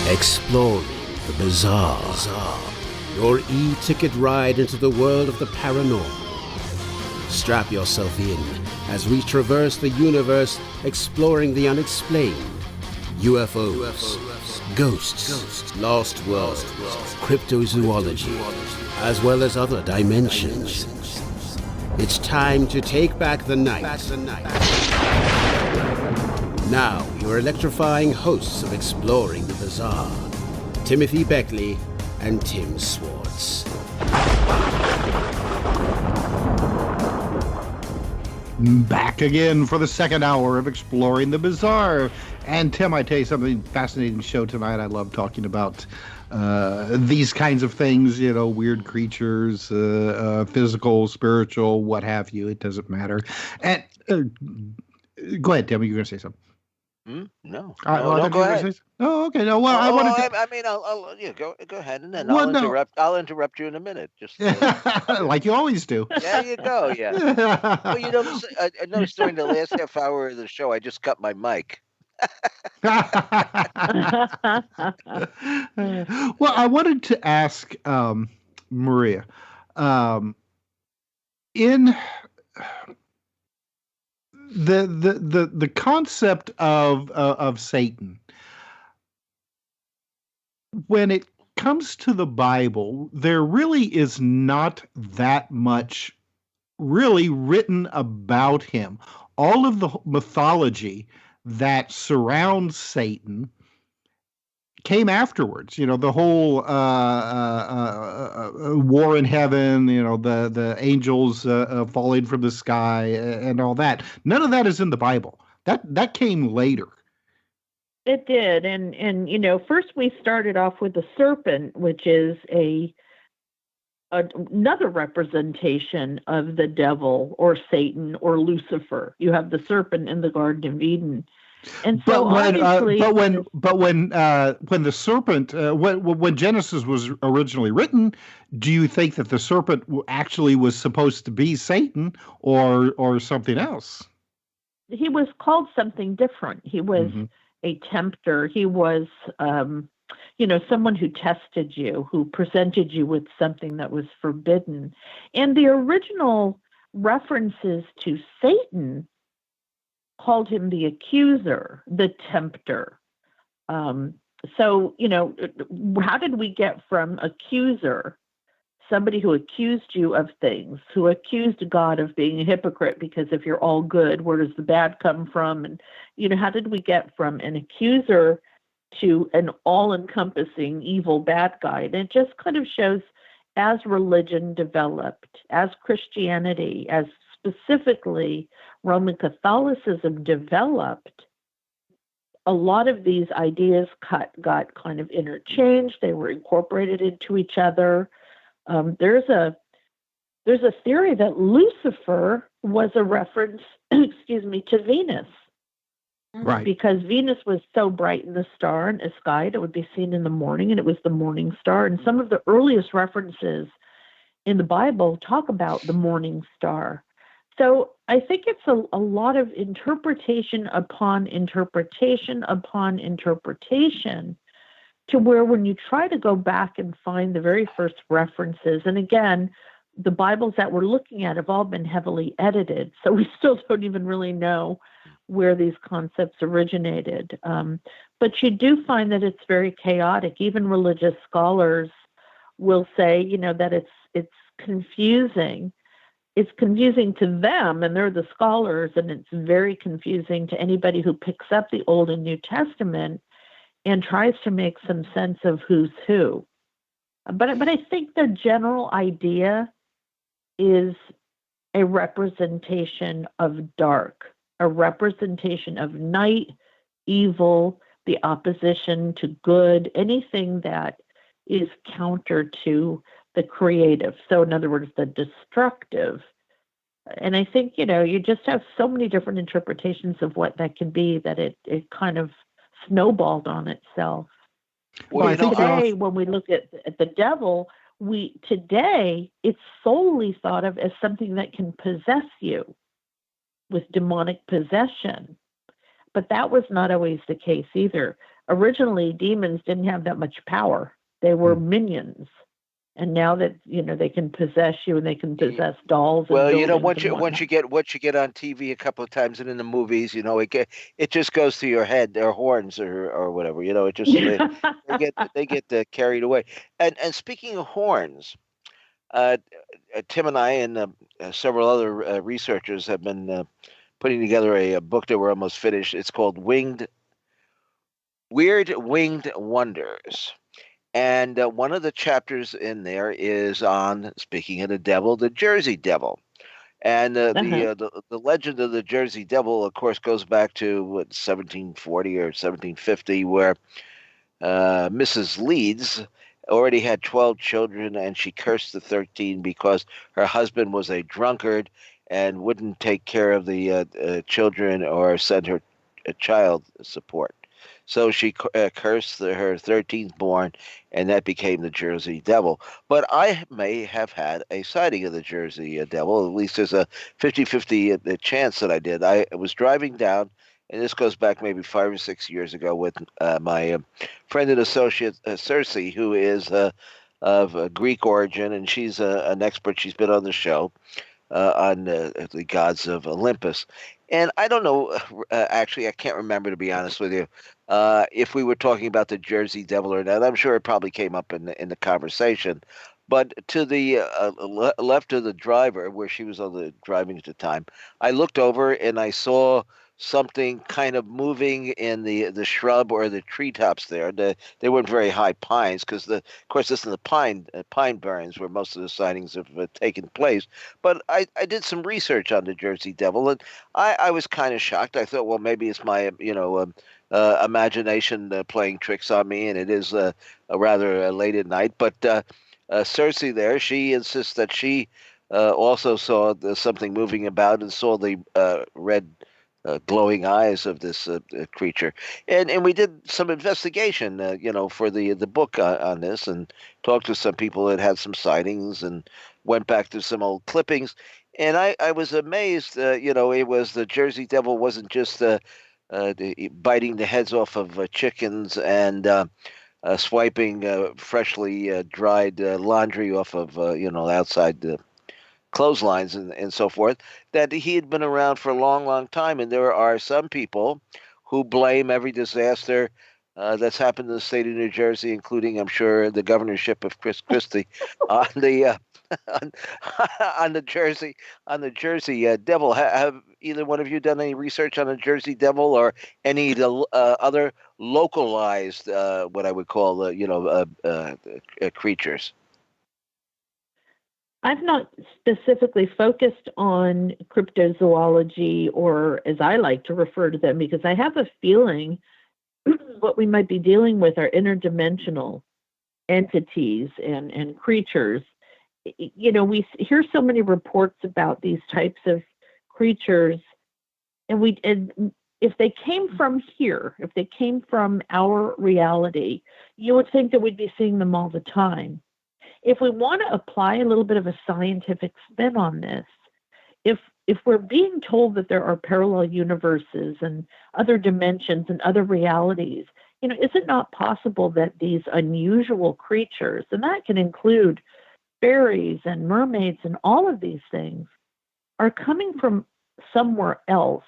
Exploring the bizarre. Your e-ticket ride into the world of the paranormal. Strap yourself in as we traverse the universe, exploring the unexplained. UFOs, ghosts, lost worlds, cryptozoology, as well as other dimensions. It's time to take back the night. Now, your electrifying hosts of Exploring the Bizarre, Timothy Beckley and Tim Swartz. Back again for the second hour of Exploring the Bizarre. And Tim, I tell you something, fascinating show tonight. I love talking about these kinds of things, weird creatures, physical, spiritual, what have you. It doesn't matter. And go ahead, Tim, you're going to say something. No. No, go ahead. Oh, okay. No, well, I wanted to... I'll go ahead, and then I'll interrupt you in a minute. Just like you always do. There you go. Yeah. Well, I noticed during the last half hour of the show, I just cut my mic. Well, I wanted to ask Maria, in the concept of Satan, when it comes to the Bible, there really is not that much really written about him. All of the mythology that surrounds Satan came afterwards. The whole war in heaven, the angels falling from the sky and all that. None of that is in the Bible. That came later. It did. And first we started off with the serpent, which is another representation of the devil or Satan or Lucifer. You have the serpent in the Garden of Eden. And so when the serpent, when Genesis was originally written, do you think that the serpent actually was supposed to be Satan or something else? he was called something different. He was a tempter. He was, someone who tested you, who presented you with something that was forbidden. And the original references to Satan called him the accuser, the tempter. So, how did we get from accuser, somebody who accused you of things, who accused God of being a hypocrite, because if you're all good, where does the bad come from? And, how did we get from an accuser to an all-encompassing evil bad guy? And it just kind of shows, as religion developed, as Christianity, as specifically Roman Catholicism developed, a lot of these ideas got kind of interchanged. They were incorporated into each other. There's a theory that Lucifer was a reference, to Venus. Right. Because Venus was so bright in the sky, it would be seen in the morning, and it was the morning star. And some of the earliest references in the Bible talk about the morning star. So I think it's a lot of interpretation upon interpretation upon interpretation, to where when you try to go back and find the very first references, and again, the Bibles that we're looking at have all been heavily edited, so we still don't even really know where these concepts originated. But you do find that it's very chaotic. Even religious scholars will say, that it's confusing. It's confusing to them, and they're the scholars, and it's very confusing to anybody who picks up the Old and New Testament and tries to make some sense of who's who. But I think the general idea is a representation of dark, a representation of night, evil, the opposition to good, anything that is counter to the creative. So in other words, the destructive. And I think, you just have so many different interpretations of what that can be, that it kind of snowballed on itself. Well, I think today, when we look at the devil, today it's solely thought of as something that can possess you with demonic possession. But that was not always the case either. Originally, demons didn't have that much power. They were minions. And now that they can possess you, and they can possess dolls. And once you get on TV a couple of times and in the movies, it just goes to your head, their horns or whatever. It just they get carried away. And speaking of horns, Tim and I and several other researchers have been putting together a book that we're almost finished. It's called Weird Winged Wonders. And one of the chapters in there is on, speaking of the devil, the Jersey Devil. And the legend of the Jersey Devil, of course, goes back to 1740 or 1750, where Mrs. Leeds already had 12 children, and she cursed the 13 because her husband was a drunkard and wouldn't take care of the children or send her child support. So she cursed her 13th born, and that became the Jersey Devil. But I may have had a sighting of the Jersey Devil. At least there's a 50-50 chance that I did. I was driving down, and this goes back maybe 5 or 6 years ago, with my friend and associate, Circe, who is of Greek origin, and she's an expert. She's been on the show on the gods of Olympus. And I don't know, actually, I can't remember, to be honest with you, if we were talking about the Jersey Devil or not. I'm sure it probably came up in the conversation. But to the left of the driver, where she was on the driving at the time, I looked over and I saw something kind of moving in the shrub or the treetops there. They weren't very high pines, because of course this is the pine barrens where most of the sightings have taken place. But I did some research on the Jersey Devil, and I was kind of shocked. I thought, well, maybe it's my imagination playing tricks on me, and it is a rather late at night. But Circe there, she insists that she also saw something moving about and saw the red glowing eyes of this creature, and we did some investigation, for the book on this, and talked to some people that had some sightings, and went back to some old clippings, and I was amazed. It was the Jersey Devil wasn't just biting the heads off of chickens and swiping freshly dried laundry off of outside the clotheslines and so forth, that he had been around for a long, long time. And there are some people who blame every disaster that's happened in the state of New Jersey, including, I'm sure, the governorship of Chris Christie, on the on, on the Jersey Devil. Have either one of you done any research on the Jersey Devil or any other localized, what I would call, creatures? I've not specifically focused on cryptozoology, or as I like to refer to them, because I have a feeling what we might be dealing with are interdimensional entities and creatures. We hear so many reports about these types of creatures, and if they came from here, if they came from our reality, you would think that we'd be seeing them all the time. If we want to apply a little bit of a scientific spin on this, if we're being told that there are parallel universes and other dimensions and other realities, is it not possible that these unusual creatures, and that can include fairies and mermaids and all of these things, are coming from somewhere else?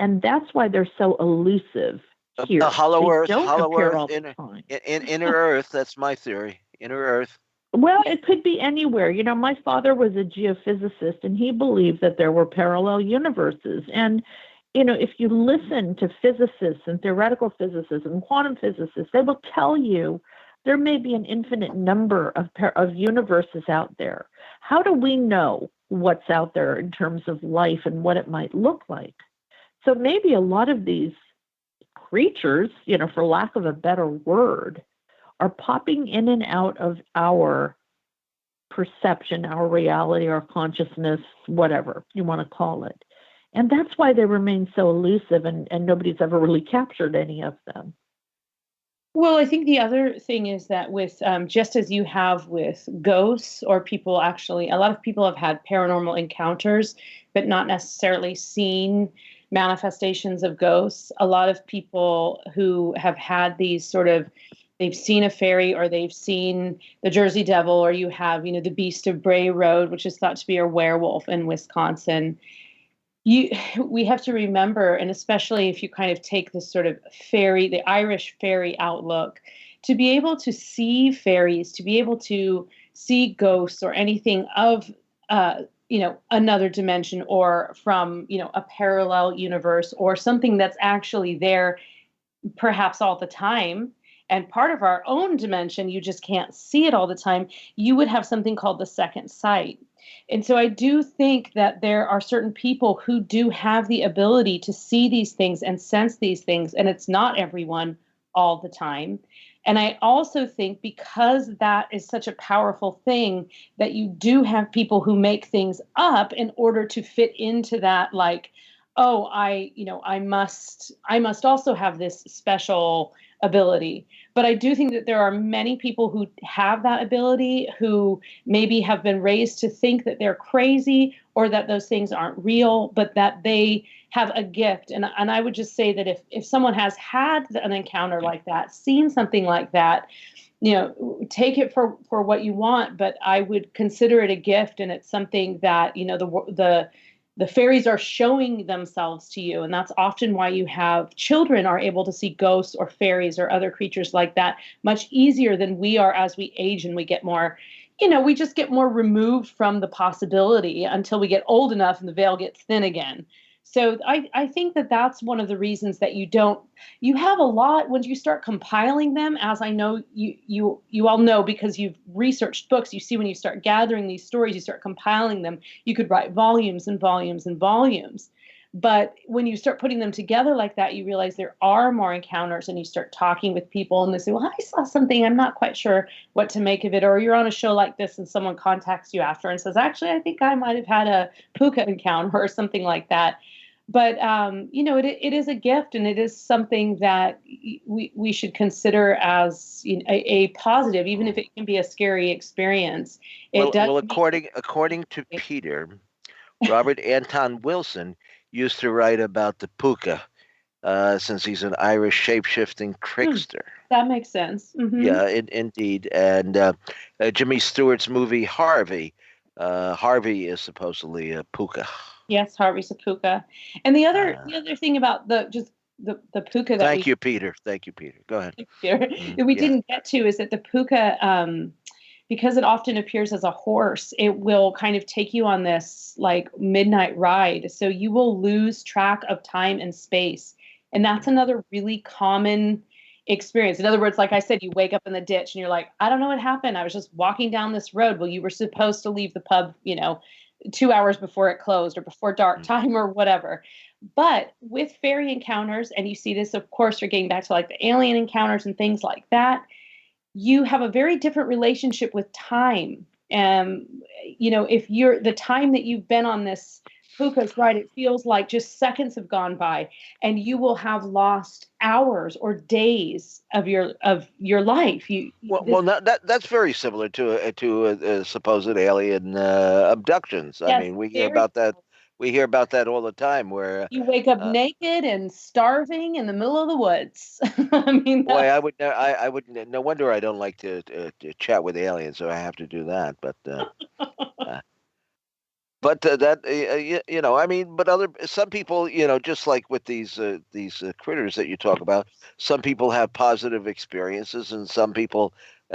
And that's why they're so elusive here. A hollow They earth, don't hollow appear earth, all the time. inner earth. That's my theory. Inner earth. Well, it could be anywhere. My father was a geophysicist, and he believed that there were parallel universes. And, if you listen to physicists and theoretical physicists and quantum physicists, they will tell you there may be an infinite number of universes out there. How do we know what's out there in terms of life and what it might look like? So maybe a lot of these creatures, for lack of a better word, are popping in and out of our perception, our reality, our consciousness, whatever you want to call it. And that's why they remain so elusive, and nobody's ever really captured any of them. Well, I think the other thing is that with just as you have with ghosts, or people actually, a lot of people have had paranormal encounters, but not necessarily seen manifestations of ghosts. A lot of people who have had these sort of, they've seen a fairy, or they've seen the Jersey Devil, or you have, the Beast of Bray Road, which is thought to be a werewolf in Wisconsin. We have to remember, and especially if you kind of take this sort of fairy, the Irish fairy outlook, to be able to see fairies, to be able to see ghosts or anything of, another dimension, or from, a parallel universe, or something that's actually there perhaps all the time, and part of our own dimension, you just can't see it all the time, you would have something called the second sight. And so I do think that there are certain people who do have the ability to see these things and sense these things, and it's not everyone all the time. And I also think, because that is such a powerful thing, that you do have people who make things up in order to fit into that, like, oh, I must also have this special ability. But I do think that there are many people who have that ability, who maybe have been raised to think that they're crazy, or that those things aren't real, but that they have a gift. And I would just say that if someone has had an encounter like that, seen something like that, take it for what you want, but I would consider it a gift, and it's something that, the fairies are showing themselves to you. And that's often why you have children are able to see ghosts or fairies or other creatures like that much easier than we are as we age and we get more, we just get more removed from the possibility until we get old enough and the veil gets thin again. So I think that that's one of the reasons that you have a lot when you start compiling them, as I know you all know, because you've researched books. You see, when you start gathering these stories, you start compiling them, you could write volumes and volumes and volumes. But when you start putting them together like that, you realize there are more encounters, and you start talking with people and they say, well, I saw something, I'm not quite sure what to make of it. Or you're on a show like this and someone contacts you after and says, actually, I think I might have had a Pooka encounter or something like that. but it is a gift, and it is something that we should consider as a positive, even if it can be a scary experience. Well, according to Peter, Robert Anton Wilson used to write about the puka, since he's an Irish shape-shifting trickster. That makes sense. Mm-hmm. Yeah, indeed. And Jimmy Stewart's movie Harvey. Harvey is supposedly a puka. Yes, Harvey's a puka. And the other thing about the puka that Thank you, Peter. Go ahead. that we didn't get to is that the puka, because it often appears as a horse, it will kind of take you on this like midnight ride. So you will lose track of time and space. And that's another really common experience. In other words, like I said, you wake up in the ditch and you're like, I don't know what happened. I was just walking down this road. Well, you were supposed to leave the pub, 2 hours before it closed or before dark time or whatever. But with fairy encounters, and you see this, of course, you're getting back to like the alien encounters and things like that, you have a very different relationship with time. If the time that you've been on this Pookas ride, it feels like just seconds have gone by, and you will have lost hours or days of your life. That's very similar to supposed alien abductions. Yes, I mean, we hear about that. We hear about that all the time, where you wake up naked and starving in the middle of the woods. I mean, boy, I would. No wonder I don't like to chat with aliens, so I have to do that. But but some people, just like with these critters that you talk about, some people have positive experiences, and some people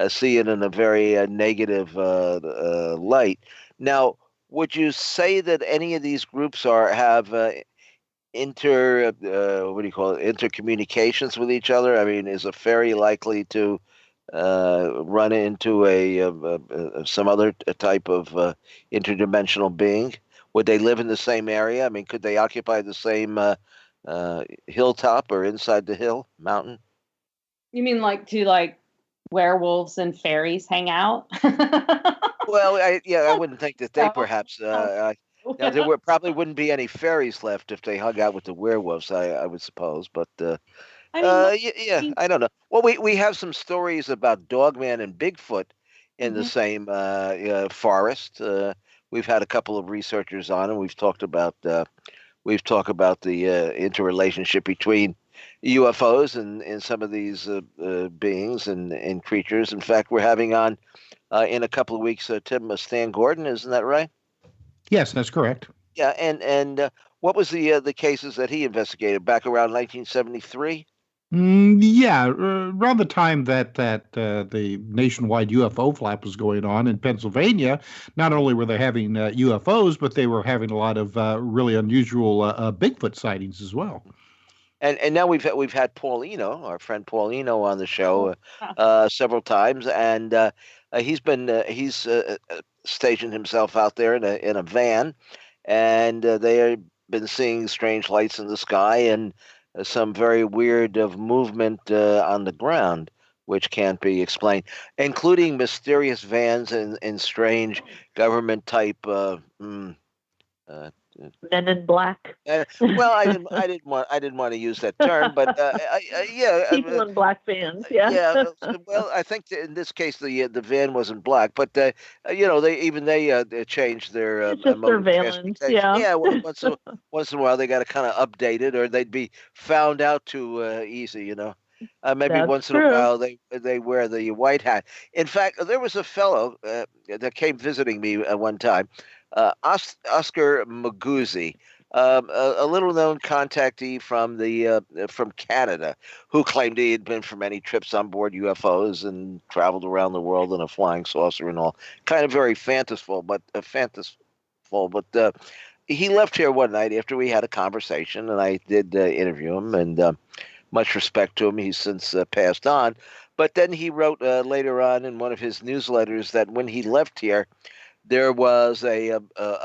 see it in a very negative light. Now, would you say that any of these groups have intercommunications with each other? I mean, is a fairy likely to run into some other type of interdimensional being? Would they live in the same area? I mean, could they occupy the same hilltop or inside the hill mountain? You mean like werewolves and fairies hang out? Well, I wouldn't think that they perhaps. There probably wouldn't be any fairies left if they hung out with the werewolves. I would suppose, but I don't know. Well, we have some stories about Dogman and Bigfoot in the same forest. We've had a couple of researchers on, and we've talked about the interrelationship between UFOs and some of these beings and creatures. In fact, we're having on in a couple of weeks, Stan Gordon, isn't that right? Yes, that's correct. Yeah, and what was the cases that he investigated back around 1973? Yeah, around the time that the nationwide UFO flap was going on in Pennsylvania, not only were they having UFOs, but they were having a lot of really unusual Bigfoot sightings as well. And now we've had Paulino, our friend Paulino, on the show several times, and he's stationed himself out there in a van, and they have been seeing strange lights in the sky and some very weird of movement on the ground, which can't be explained, including mysterious vans and strange government type Men in Black. Well, I didn't want to use that term, but people in black vans. Yeah. Yeah. Well, I think in this case the van wasn't black, but they changed their it's just surveillance. Yeah. Yeah. Once in a while they got to kind of update it, or they'd be found out too easy. Maybe That's once true. in a while they wear the white hat. In fact, there was a fellow that came visiting me one time. Oscar Maguzzi, a little-known contactee from Canada, who claimed he had been for many trips on board UFOs and traveled around the world in a flying saucer and all. Kind of very fanciful, but he left here one night after we had a conversation, and I did interview him, and much respect to him. He's since passed on. But then he wrote later on in one of his newsletters that when he left here, there was a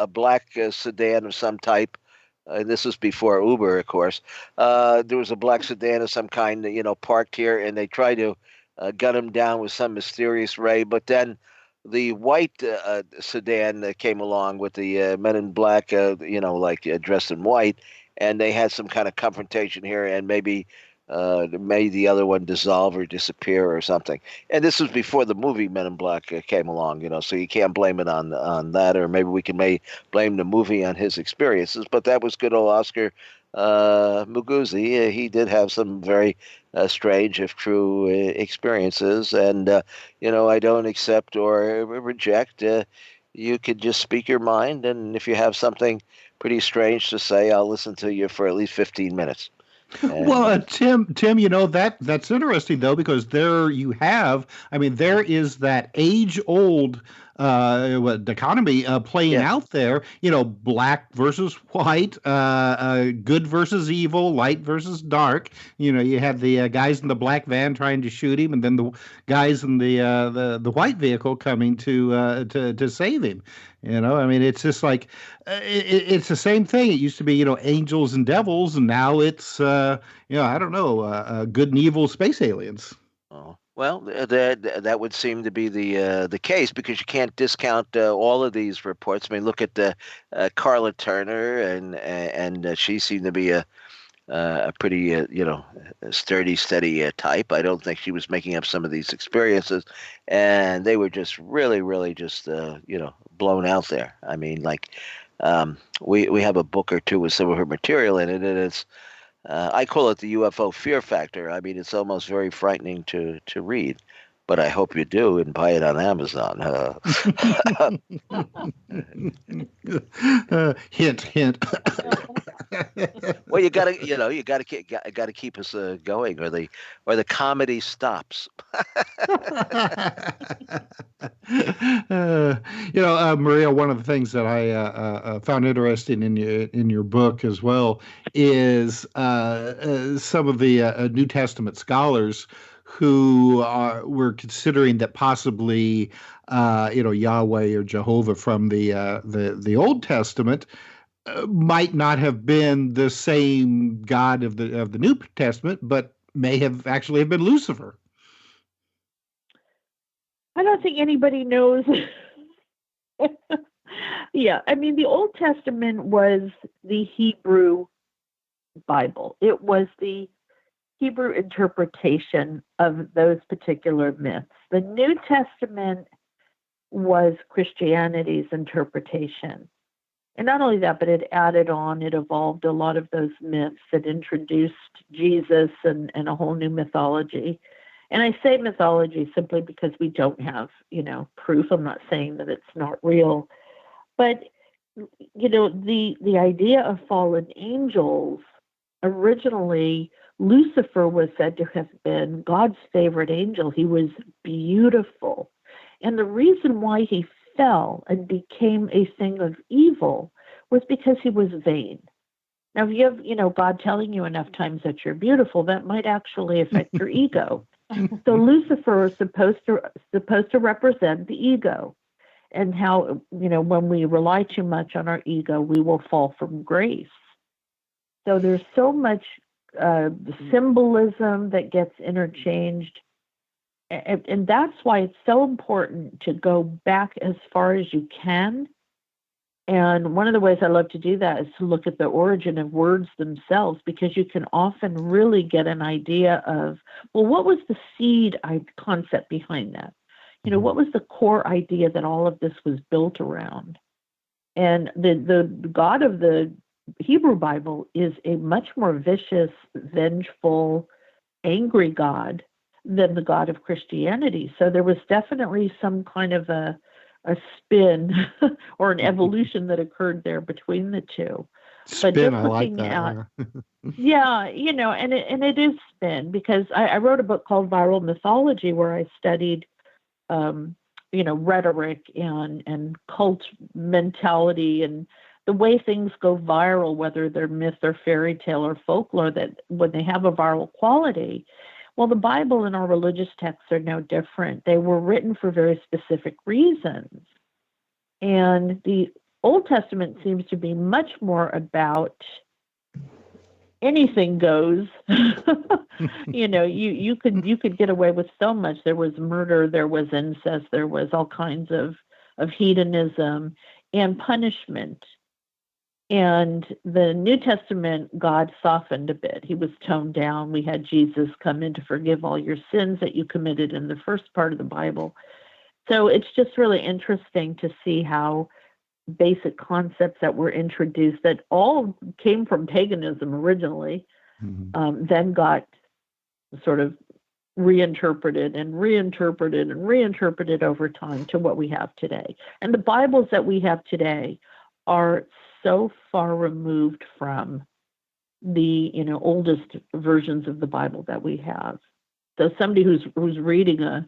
black sedan of some type. This was before Uber, of course. There was a black sedan of some kind, parked here, and they tried to gun him down with some mysterious ray. But then the white sedan came along with the men in black, dressed in white, and they had some kind of confrontation here, and maybe made the other one dissolve or disappear or something. And this was before the movie Men in Black came along, so you can't blame it on that, or maybe we can blame the movie on his experiences. But that was good old Oscar Muguzzi. He did have some very strange, if true, experiences, and I don't accept or reject. You could just speak your mind, and if you have something pretty strange to say, I'll listen to you for at least 15 minutes. Well, Tim, that's interesting though, because there is that age-old dichotomy playing out there. Black versus white, good versus evil, light versus dark. You had the guys in the black van trying to shoot him, and then the guys in the white vehicle coming to save him. It's just like it's the same thing. It used to be, angels and devils, and now it's, I don't know, good and evil space aliens. Oh, well, that would seem to be the case, because you can't discount all of these reports. I mean, look at Carla Turner, and she seemed to be a pretty, sturdy, steady type. I don't think she was making up some of these experiences, and they were just really, really just, blown out there. I mean, like, we have a book or two with some of her material in it, and it's, I call it the UFO fear factor. I mean, it's almost very frightening to read. But I hope you do and buy it on Amazon. Hint, hint. Well, you gotta keep us going, or the comedy stops. Maria, one of the things that I found interesting in your book as well is some of the New Testament scholars who were considering that possibly, Yahweh or Jehovah from the Old Testament might not have been the same God of the New Testament, but may have actually have been Lucifer. I don't think anybody knows. Yeah, I mean, the Old Testament was the Hebrew Bible. It was the Hebrew interpretation of those particular myths. The New Testament was Christianity's interpretation. And not only that, but it evolved a lot of those myths. It introduced Jesus and a whole new mythology. And I say mythology simply because we don't have, proof. I'm not saying that it's not real. But, the idea of fallen angels, originally, Lucifer was said to have been God's favorite angel. He was beautiful. And the reason why he fell and became a thing of evil was because he was vain. Now, if you have, God telling you enough times that you're beautiful, that might actually affect your ego. So Lucifer is supposed to represent the ego, and how, when we rely too much on our ego, we will fall from grace. So there's so much symbolism that gets interchanged. And that's why it's so important to go back as far as you can. And one of the ways I love to do that is to look at the origin of words themselves, because you can often really get an idea of, well, what was the seed concept behind that? What was the core idea that all of this was built around? And the God of the Hebrew Bible is a much more vicious, vengeful, angry God than the God of Christianity. So there was definitely some kind of a spin or an evolution that occurred there between the two. Spin, but just I like that. Yeah, and it is spin, because I wrote a book called Viral Mythology, where I studied rhetoric and cult mentality and the way things go viral, whether they're myth or fairy tale or folklore, that when they have a viral quality. Well, the Bible and our religious texts are no different. They were written for very specific reasons. And the Old Testament seems to be much more about anything goes. You could get away with so much. There was murder, there was incest, there was all kinds of hedonism and punishment. And the New Testament, God softened a bit. He was toned down. We had Jesus come in to forgive all your sins that you committed in the first part of the Bible. So it's just really interesting to see how basic concepts that were introduced that all came from paganism originally, then got sort of reinterpreted over time to what we have today. And the Bibles that we have today are so far removed from the oldest versions of the Bible that we have. So somebody who's reading a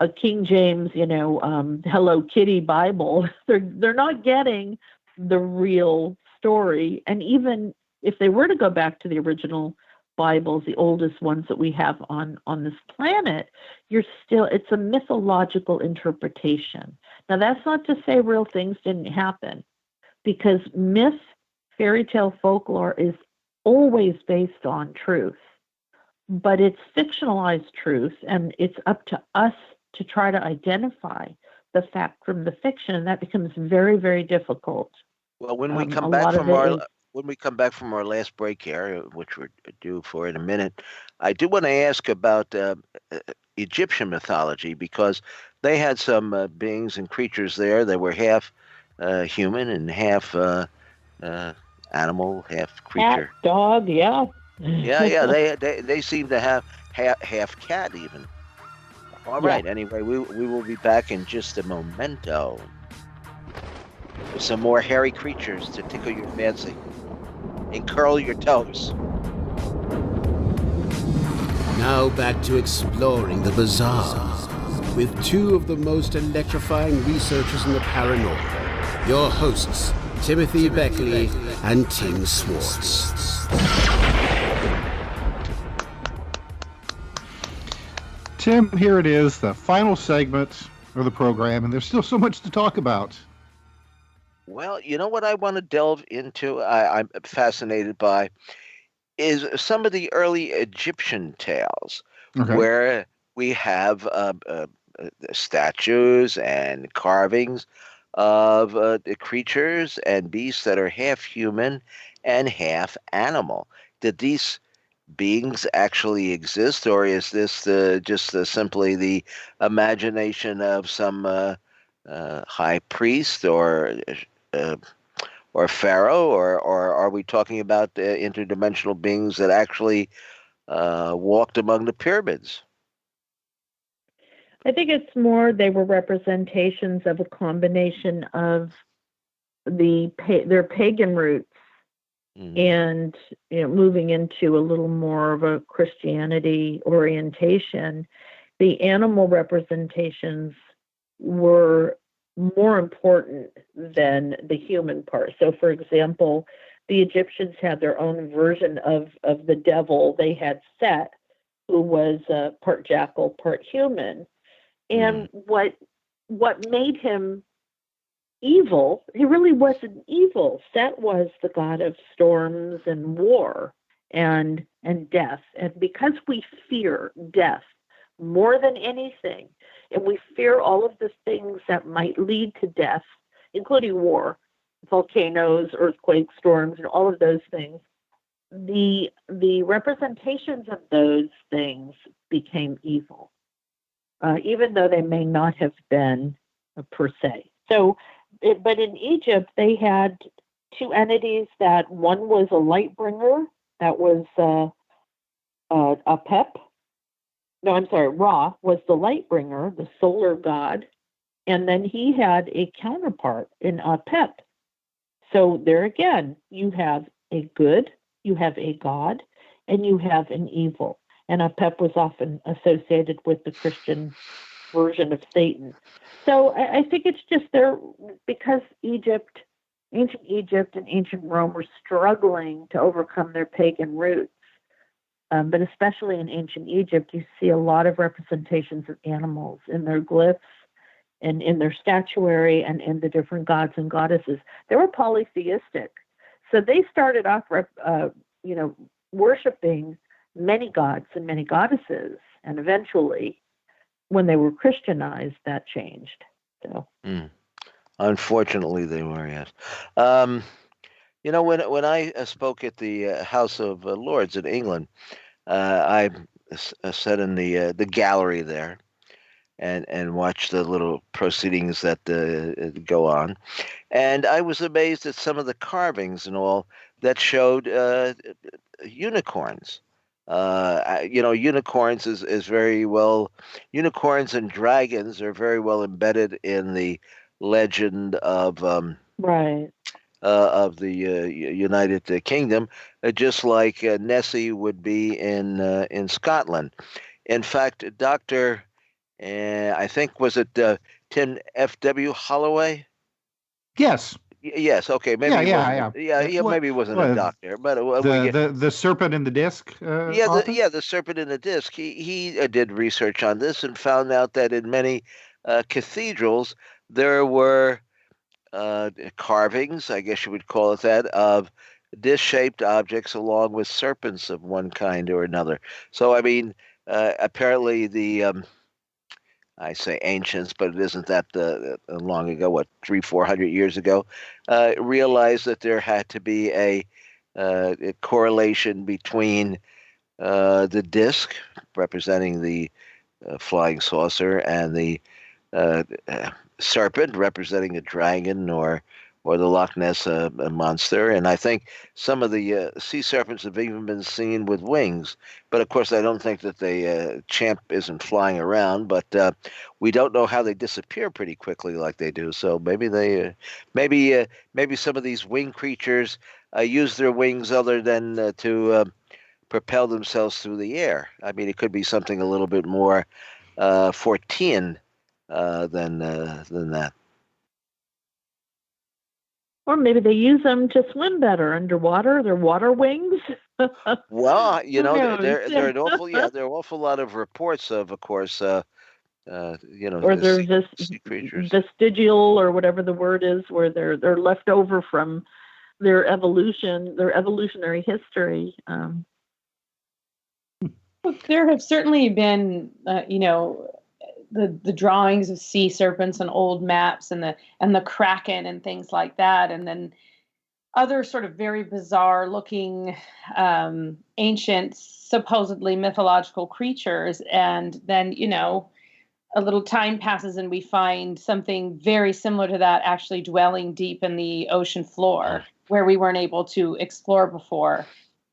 King James, Hello Kitty Bible, they're not getting the real story. And even if they were to go back to the original Bibles, the oldest ones that we have on this planet, it's a mythological interpretation. Now, that's not to say real things didn't happen, because myth, fairy tale, folklore is always based on truth, but it's fictionalized truth, and it's up to us to try to identify the fact from the fiction, and that becomes very, very difficult. Well, when we come back from our last break here, which we're due for in a minute, I do want to ask about Egyptian mythology, because they had some beings and creatures there that were half human and half animal, half creature. Cat, dog, yeah. Yeah. They seem to have half cat even. All right. Anyway, we will be back in just a momento with some more hairy creatures to tickle your fancy and curl your toes. Now back to exploring the bizarre with two of the most electrifying researchers in the paranormal. Your hosts, Timothy Beckley and Tim Swartz. Tim, here it is, the final segment of the program, and there's still so much to talk about. Well, you know what I want to delve into, I'm fascinated by, is some of the early Egyptian tales, where we have statues and carvings of the creatures and beasts that are half human and half animal. Did these beings actually exist, or is this just simply the imagination of some high priest or pharaoh, or are we talking about interdimensional beings that actually walked among the pyramids? I think it's more they were representations of a combination of their pagan roots and moving into a little more of a Christianity orientation. The animal representations were more important than the human part. So, for example, the Egyptians had their own version of the devil. They had Set, who was part jackal, part human. And what made him evil, he really wasn't evil. Set was the god of storms and war and death. And because we fear death more than anything, and we fear all of the things that might lead to death, including war, volcanoes, earthquakes, storms, and all of those things, the representations of those things became evil, even though they may not have been per se. So, but in Egypt, they had two entities. That one was a light bringer, that was Apep. No, I'm sorry, Ra was the light bringer, the solar god, and then he had a counterpart in Apep. So there again, you have a good, you have a god, and you have an evil. And Apep was often associated with the Christian version of Satan. So I think it's just there because ancient Egypt and ancient Rome were struggling to overcome their pagan roots. But especially in ancient Egypt, you see a lot of representations of animals in their glyphs and in their statuary and in the different gods and goddesses. They were polytheistic. So they started off, worshiping many gods and many goddesses. And eventually, when they were Christianized, that changed. So. Unfortunately, they were, yes. When I spoke at the House of Lords in England, I sat in the gallery there and watched the little proceedings that go on, and I was amazed at some of the carvings and all that showed unicorns. Unicorns is very well. Unicorns and dragons are very well embedded in the legend Right. of the United Kingdom, just like Nessie would be in Scotland. In fact, Doctor, I think was it Tim F.W. Holloway? Yes. Yes. Okay. Maybe Yeah, he yeah, wasn't. yeah. Yeah. Maybe he wasn't a Well, doctor, but the serpent in the disc author? the serpent in the disc. He did research on this and found out that in many cathedrals there were carvings, I guess you would call it that, of disc-shaped objects along with serpents of one kind or another. So, I mean, apparently I say ancients, but it isn't that long ago, what, 400 years ago, realized that there had to be a correlation between the disc, representing the flying saucer, and the uh, serpent representing a dragon or the Loch Ness monster. And I think some of the sea serpents have even been seen with wings. But of course, I don't think that the champ isn't flying around. But we don't know how they disappear pretty quickly like they do. So maybe some of these winged creatures use their wings other than to propel themselves through the air. I mean, it could be something a little bit more Fortean than that. Or maybe they use them to swim better underwater. They're water wings. Well, Who knows? there are an awful there are an awful lot of reports of course, Or they're sea creatures. vestigial, or whatever the word is, where they're left over from their evolution, their evolutionary history. Well, there have certainly been, the drawings of sea serpents and old maps and the kraken and things like that, and then other sort of very bizarre looking ancient, supposedly mythological creatures, and then a little time passes and we find something very similar to that actually dwelling deep in the ocean floor where we weren't able to explore before.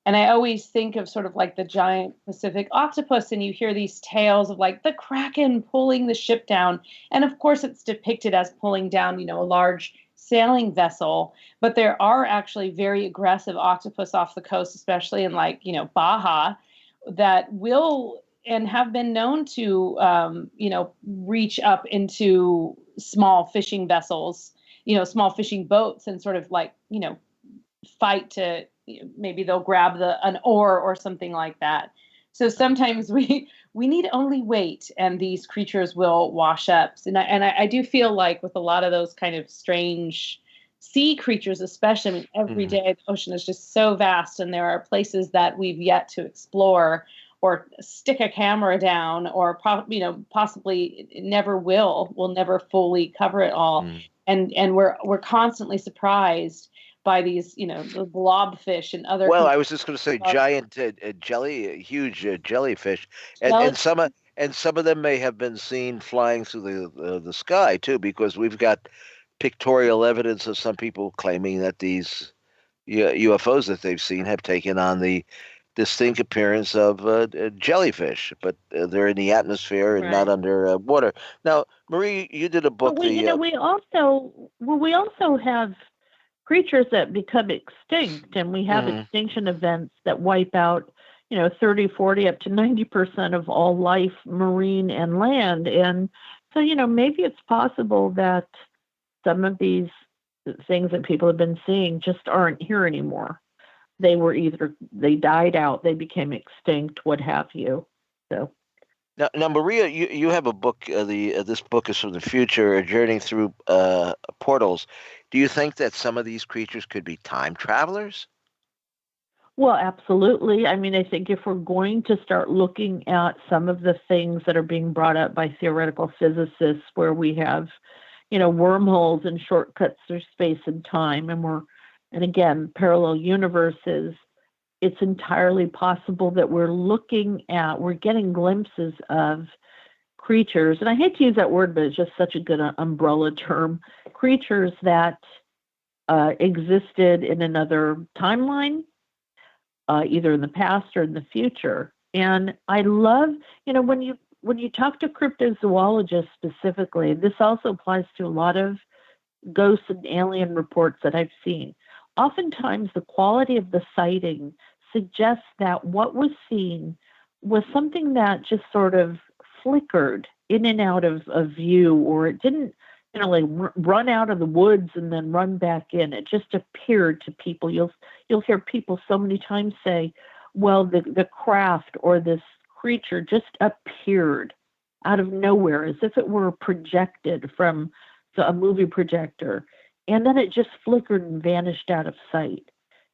And I always think of sort of like the giant Pacific octopus, and you hear these tales of like the Kraken pulling the ship down. And of course, it's depicted as pulling down, a large sailing vessel. But there are actually very aggressive octopus off the coast, especially in Baja, that will and have been known to, reach up into small fishing vessels, small fishing boats, and sort of fight to, maybe they'll grab an oar or something like that. So sometimes we need only wait, and these creatures will wash up. And I do feel like with a lot of those kind of strange sea creatures, especially, I mean, every day the ocean is just so vast, and there are places that we've yet to explore or stick a camera down, or possibly never will. We'll never fully cover it all, and we're constantly surprised by these, the blobfish and other. Well, I was just going to say giant huge jellyfish, and some of them may have been seen flying through the sky too, because we've got pictorial evidence of some people claiming that these UFOs that they've seen have taken on the distinct appearance of jellyfish, but they're in the atmosphere and not under water. Now, Marie, you did a book. But we also have creatures that become extinct, and we have extinction events that wipe out 30, 40, up to 90% of all life, marine and land. And so maybe it's possible that some of these things that people have been seeing just aren't here anymore. They died out, they became extinct, what have you. So now, Maria, you have a book. This book is from the future, a journey through portals. Do you think that some of these creatures could be time travelers? Well, absolutely. I mean, I think if we're going to start looking at some of the things that are being brought up by theoretical physicists, where we have, wormholes and shortcuts through space and time, and we're and again, parallel universes, it's entirely possible that we're getting glimpses of creatures, and I hate to use that word, but it's just such a good umbrella term, creatures that existed in another timeline, either in the past or in the future. And I love, when you talk to cryptozoologists specifically, this also applies to a lot of ghosts and alien reports that I've seen. Oftentimes, the quality of the sighting suggests that what was seen was something that just sort of flickered in and out of view, or it didn't, like run out of the woods and then run back in. It just appeared to people. You'll hear people so many times say, well, the craft or this creature just appeared out of nowhere, as if it were projected from a movie projector, and then it just flickered and vanished out of sight.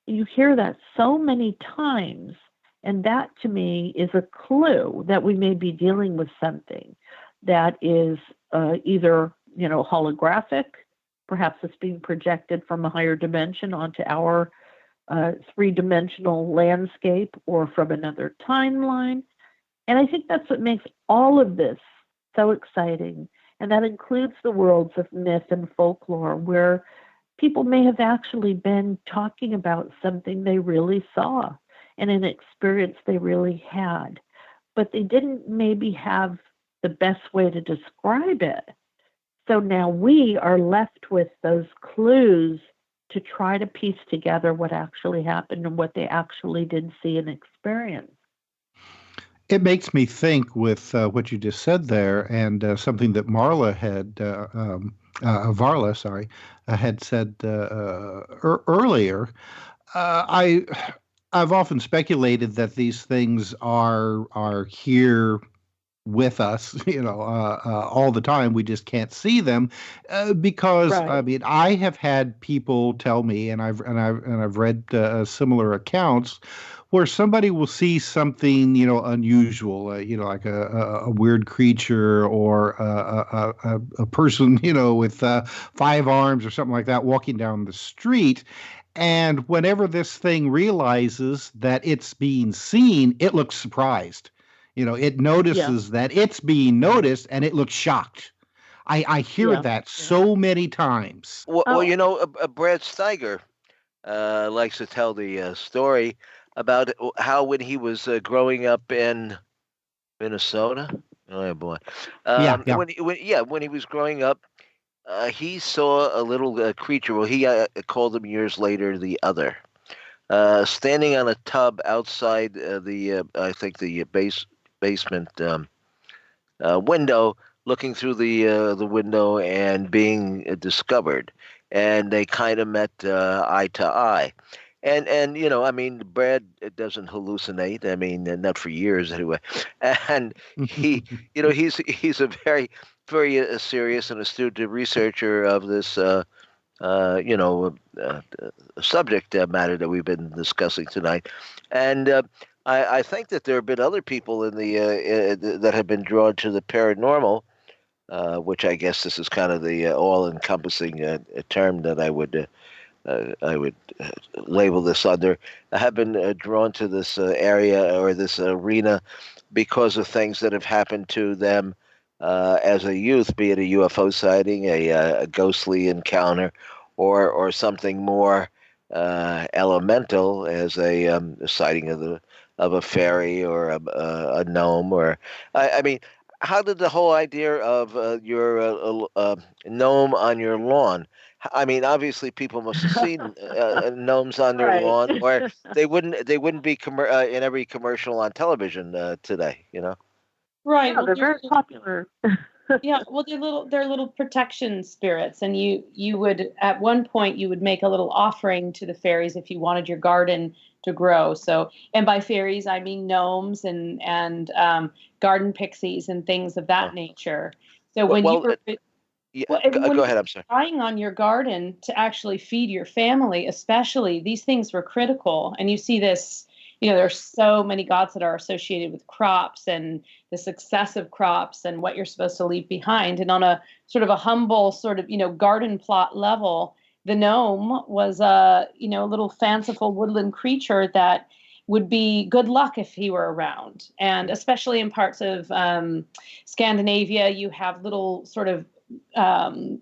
You hear that so many times, and that to me is a clue that we may be dealing with something that is either holographic, perhaps it's being projected from a higher dimension onto our three-dimensional landscape, or from another timeline. And I think that's what makes all of this so exciting. And that includes the worlds of myth and folklore, where people may have actually been talking about something they really saw and an experience they really had, but they didn't maybe have the best way to describe it. So now we are left with those clues to try to piece together what actually happened and what they actually did see and experience. It makes me think with what you just said there, and something that Varla, had said earlier. I've often speculated that these things are here with us, all the time. We just can't see them because Right. I mean, I have had people tell me, and I've read similar accounts where somebody will see something, unusual, like a weird creature, or a person, with 5 arms or something like that walking down the street. And whenever this thing realizes that it's being seen, it looks surprised. It notices that it's being noticed, and it looks shocked. I hear that so many times. Well, Brad Steiger likes to tell the story about how when he was growing up in Minnesota. Oh boy! When he was growing up, he saw a little creature. Well, he called him years later the Other, standing on a tub outside I think the basement window, looking through the window and being discovered, and they kind of met eye to eye. And I mean, Brad doesn't hallucinate. I mean, not for years anyway. And he, he's a very, very serious and astute researcher of this, subject matter that we've been discussing tonight. And I think that there have been other people in the that have been drawn to the paranormal, which I guess this is kind of the all-encompassing term that I would label this under. I have been drawn to this area or this arena because of things that have happened to them as a youth, be it a UFO sighting, a ghostly encounter, or something more elemental, as a sighting of a fairy or a gnome. Or I mean, how did the whole idea of your gnome on your lawn? I mean, obviously, people must have seen gnomes on their lawn, or they wouldn't be in every commercial on television today. Right. Yeah, well, they're very popular. Yeah, well, they're little protection spirits, and you would, at one point, you would make a little offering to the fairies if you wanted your garden to grow. So, and by fairies, I mean gnomes and garden pixies and things of that nature. So when you were go ahead. I'm sorry. Trying on your garden to actually feed your family, especially, these things were critical. And you see this, there's so many gods that are associated with crops and the success of crops and what you're supposed to leave behind. And on a sort of a humble sort of, garden plot level, the gnome was a little fanciful woodland creature that would be good luck if he were around. And especially in parts of Scandinavia, you have little sort of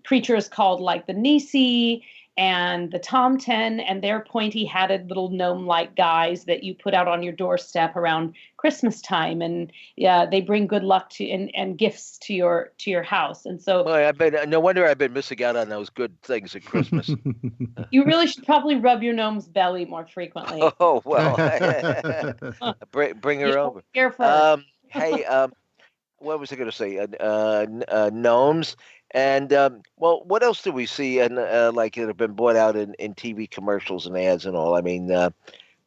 creatures called like the Nisi and the Tomten, and they're pointy-hatted little gnome-like guys that you put out on your doorstep around Christmas time, and they bring good luck to and gifts to your house. And so, well, no wonder I've been missing out on those good things at Christmas. You really should probably rub your gnome's belly more frequently. Oh well, bring her over. Here first. Hey, what was I going to say? Gnomes. And well, what else do we see? And like that have been brought out in TV commercials and ads and all. I mean,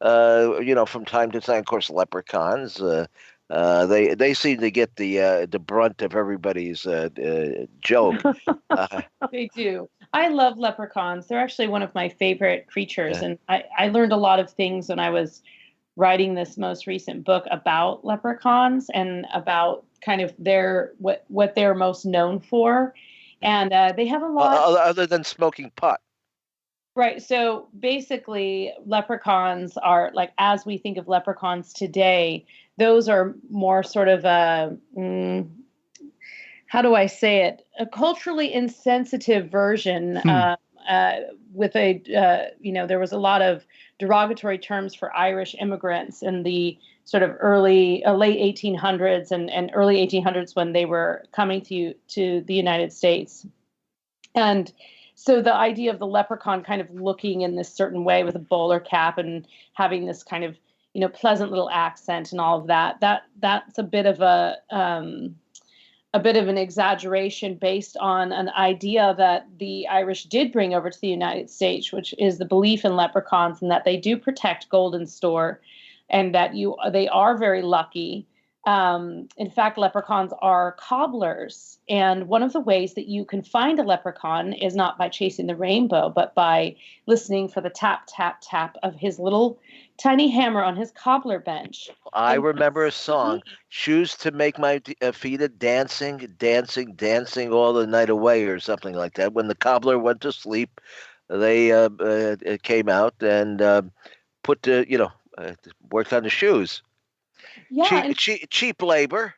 from time to time, of course, leprechauns. They seem to get the brunt of everybody's joke. They do. I love leprechauns. They're actually one of my favorite creatures, and I learned a lot of things when I was writing this most recent book about leprechauns and about kind of what they're most known for. And they have a lot other than smoking pot. Right. So basically, leprechauns are like, as we think of leprechauns today, those are more sort of how do I say it? A culturally insensitive version with there was a lot of derogatory terms for Irish immigrants in the sort of late 1800s and early 1800s when they were coming to the United States. And so the idea of the leprechaun kind of looking in this certain way with a bowler cap and having this kind of, pleasant little accent and all of that's a bit of an exaggeration based on an idea that the Irish did bring over to the United States, which is the belief in leprechauns and that they do protect golden store and that they are very lucky. In fact, leprechauns are cobblers. And one of the ways that you can find a leprechaun is not by chasing the rainbow, but by listening for the tap, tap, tap of his little tiny hammer on his cobbler bench. I remember a song, "Shoes to make my feet a dancing, dancing, dancing all the night away," or something like that. When the cobbler went to sleep, they came out and put worked on the shoes. Yeah, cheap labor.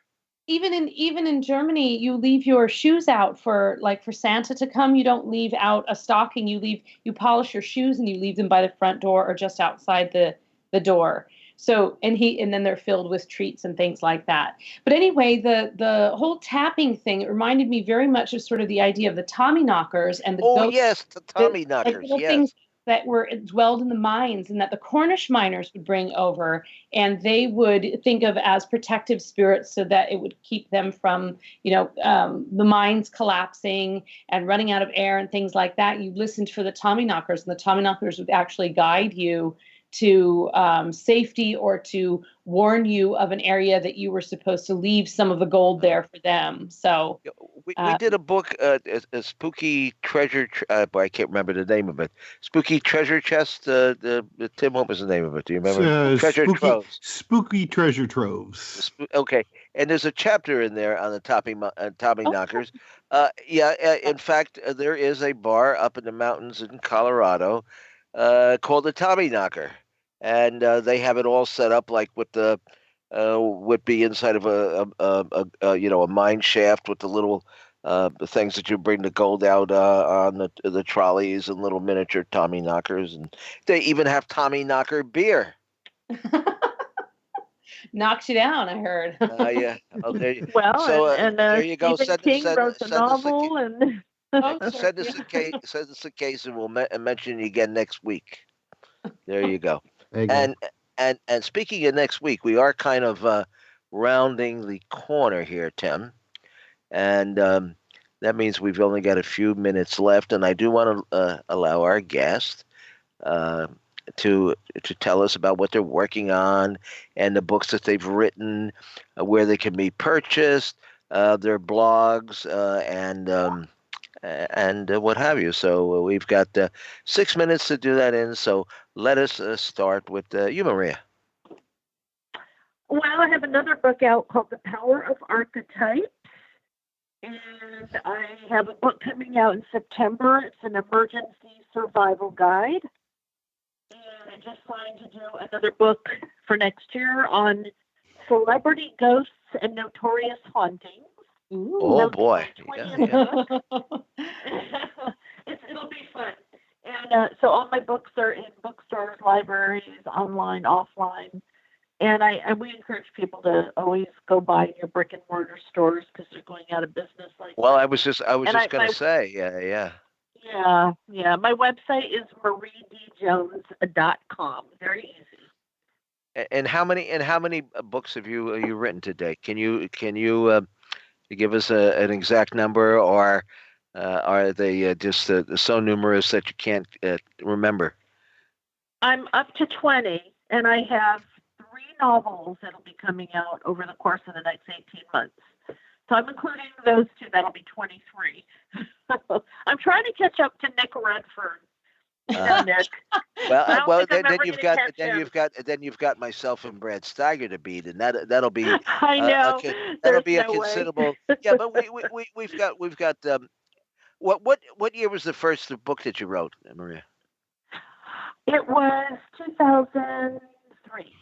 Even in Germany, you leave your shoes out for Santa to come. You don't leave out a stocking. You polish your shoes and you leave them by the front door or just outside the door. So and then they're filled with treats and things like that. But anyway, the whole tapping thing reminded me very much of sort of the idea of the Tommyknockers and the the Tommyknockers, yes. Things that were dwelled in the mines and that the Cornish miners would bring over, and they would think of as protective spirits so that it would keep them from, the mines collapsing and running out of air and things like that. You listened for the Tommyknockers, and the Tommyknockers would actually guide you to safety or to warn you of an area that you were supposed to leave some of the gold there for them. So we did a book, a spooky treasure. I can't remember the name of it. Spooky treasure chest. Tim, what was the name of it? Do you remember? Treasure troves. Spooky treasure troves. Okay, and there's a chapter in there on the Tommyknockers. In fact, there is a bar up in the mountains in Colorado called the Tommyknocker, and they have it all set up like with the would be inside of a mine shaft with the little things that you bring the gold out on the trolleys and little miniature Tommyknockers, and they even have Tommyknocker beer. Knocks you down, I heard. Yeah. Oh, there you, well, so, and there you go. Stephen King wrote a novel, and send us a case, and we'll mention you again next week. There you go. And speaking of next week, we are kind of rounding the corner here, Tim, and that means we've only got a few minutes left. And I do want to allow our guest to tell us about what they're working on and the books that they've written, where they can be purchased, their blogs, and what have you. So we've got 6 minutes to do that in. So let us start with you, Maria. Well, I have another book out called The Power of Archetypes. And I have a book coming out in September. It's an emergency survival guide. And I just signed to do another book for next year on celebrity ghosts and notorious hauntings. Ooh. Oh boy. Yeah. It'll be fun. And so all my books are in bookstores, libraries, online, offline. And we encourage people to always go by your brick and mortar stores because they're going out of business. Well, I was just going to say, yeah. Yeah. My website is mariedjones.com. Very easy. And how many books have you written to date? Can you give us an exact number, or are they just so numerous that you can't remember? I'm up to 20, and I have 3 novels that'll be coming out over the course of the next 18 months. So I'm including those 2. That'll be 23. I'm trying to catch up to Nick Redford. Nick. Well, then you've got myself and Brad Steiger to beat, and that'll be I know that'll be a considerable yeah. But we've got what year was the first book that you wrote, Maria? It was 2003.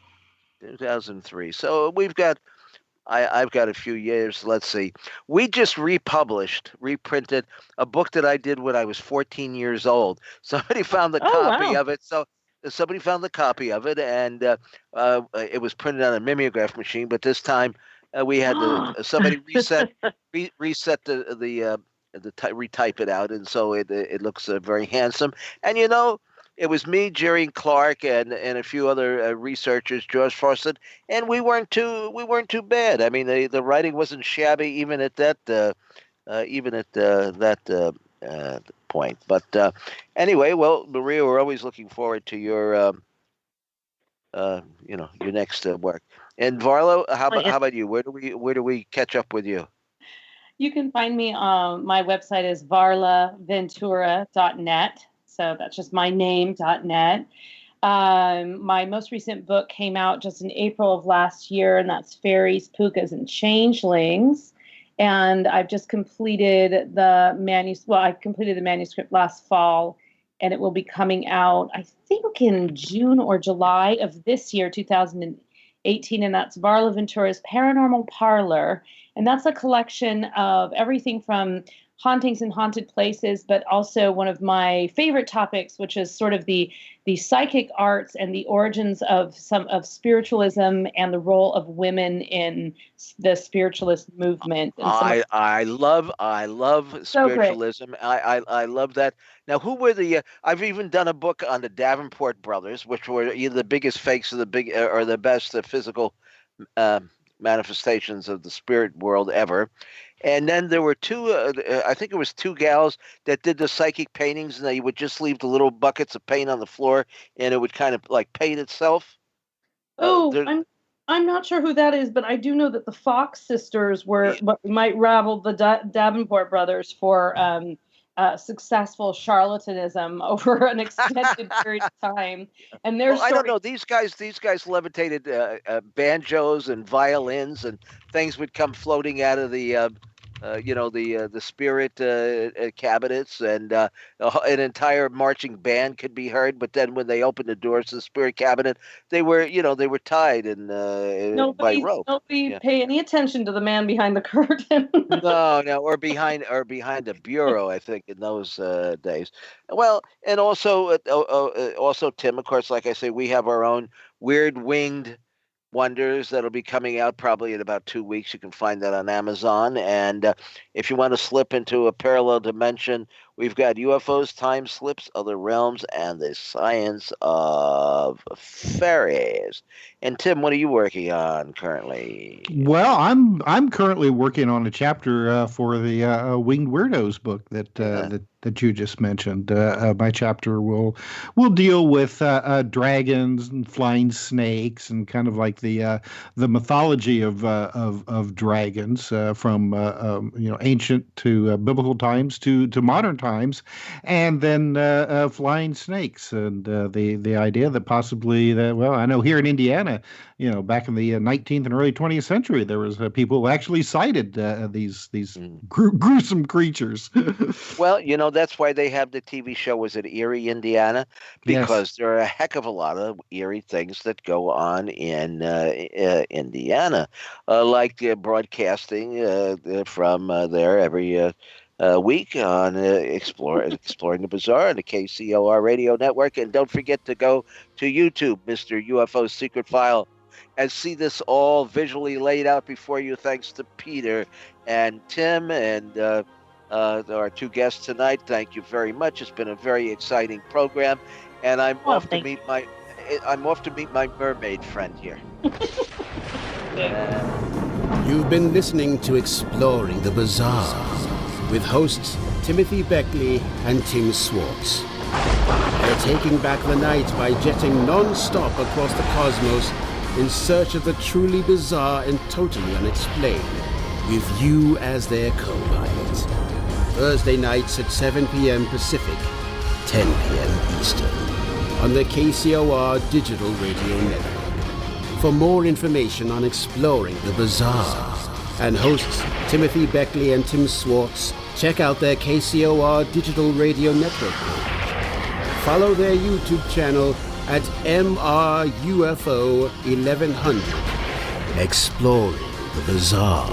2003. So I've got a few years. Let's see. We just reprinted a book that I did when I was 14 years old. Somebody found the copy of it. So somebody found the copy of it, and it was printed on a mimeograph machine. But this time we had somebody reset retype it out, and so it looks very handsome. And it was me, Jerry and Clark, and a few other researchers, George Fawcett, and we weren't too bad. I mean, the writing wasn't shabby even at that point. But anyway, well, Maria, we're always looking forward to your your next work. And Varlo, how about you? Where do we catch up with you? You can find me on my website is varlaventura.net. So that's just my name.net. My most recent book came out just in April of last year, and that's Fairies, Pookas, and Changelings. And I've just completed the manuscript. Well, I completed the manuscript last fall, and it will be coming out, I think, in June or July of this year, 2018. And that's Varla Ventura's Paranormal Parlor. And that's a collection of everything from hauntings and haunted places, but also one of my favorite topics, which is sort of the psychic arts and the origins of spiritualism and the role of women in the spiritualist movement. And I love spiritualism. I love that. Now, who were I've even done a book on the Davenport brothers, which were either the biggest fakes or the best physical manifestations of the spirit world ever. And then there were 2, I think it was 2 gals that did the psychic paintings, and they would just leave the little buckets of paint on the floor, and it would kind of like paint itself. I'm not sure who that is, but I do know that the Fox sisters were what we might rival the Davenport brothers for successful charlatanism over an extended period of time. And I don't know. These guys levitated banjos and violins, and things would come floating out of the the spirit cabinets, and an entire marching band could be heard. But then when they opened the doors to the spirit cabinet, they were tied and by rope. Nobody pay any attention to the man behind the curtain. No, or behind a bureau, I think, in those days. Well, and also Tim, of course, like I say, we have our own Weird Winged Wonders that'll be coming out probably in about 2 weeks. You can find that on Amazon. And if you want to slip into a parallel dimension, we've got UFOs, time slips, other realms, and the science of fairies. And Tim, what are you working on currently? Well, I'm currently working on a chapter for the Winged Weirdos book that you just mentioned. My chapter will deal with dragons and flying snakes and kind of like the mythology of dragons from ancient to biblical times to modern times, and then flying snakes, and the idea that possibly that, well, I know here in Indiana, back in the 19th and early 20th century, there was people who actually cited these gruesome creatures. Well, that's why they have the TV show. Was it Erie, Indiana? Because there are a heck of a lot of eerie things that go on in Indiana, like broadcasting from there every week on Exploring the Bizarre on the KCOR radio network. And don't forget to go to YouTube, Mr. UFO Secret File, and see this all visually laid out before you, thanks to Peter and Tim and our two guests tonight. Thank you very much. It's been a very exciting program, and I'm off to meet my mermaid friend here. You've been listening to Exploring the Bizarre with hosts Timothy Beckley and Tim Swartz. They're taking back the night by jetting non-stop across the cosmos in search of the truly bizarre and totally unexplained, with you as their co-pilot. Thursday nights at 7 p.m. Pacific, 10 p.m. Eastern, on the KCOR Digital Radio Network. For more information on Exploring the Bizarre and hosts Timothy Beckley and Tim Swartz, check out their KCOR Digital Radio Network page. Follow their YouTube channel at MRUFO 1100. Exploring the Bizarre.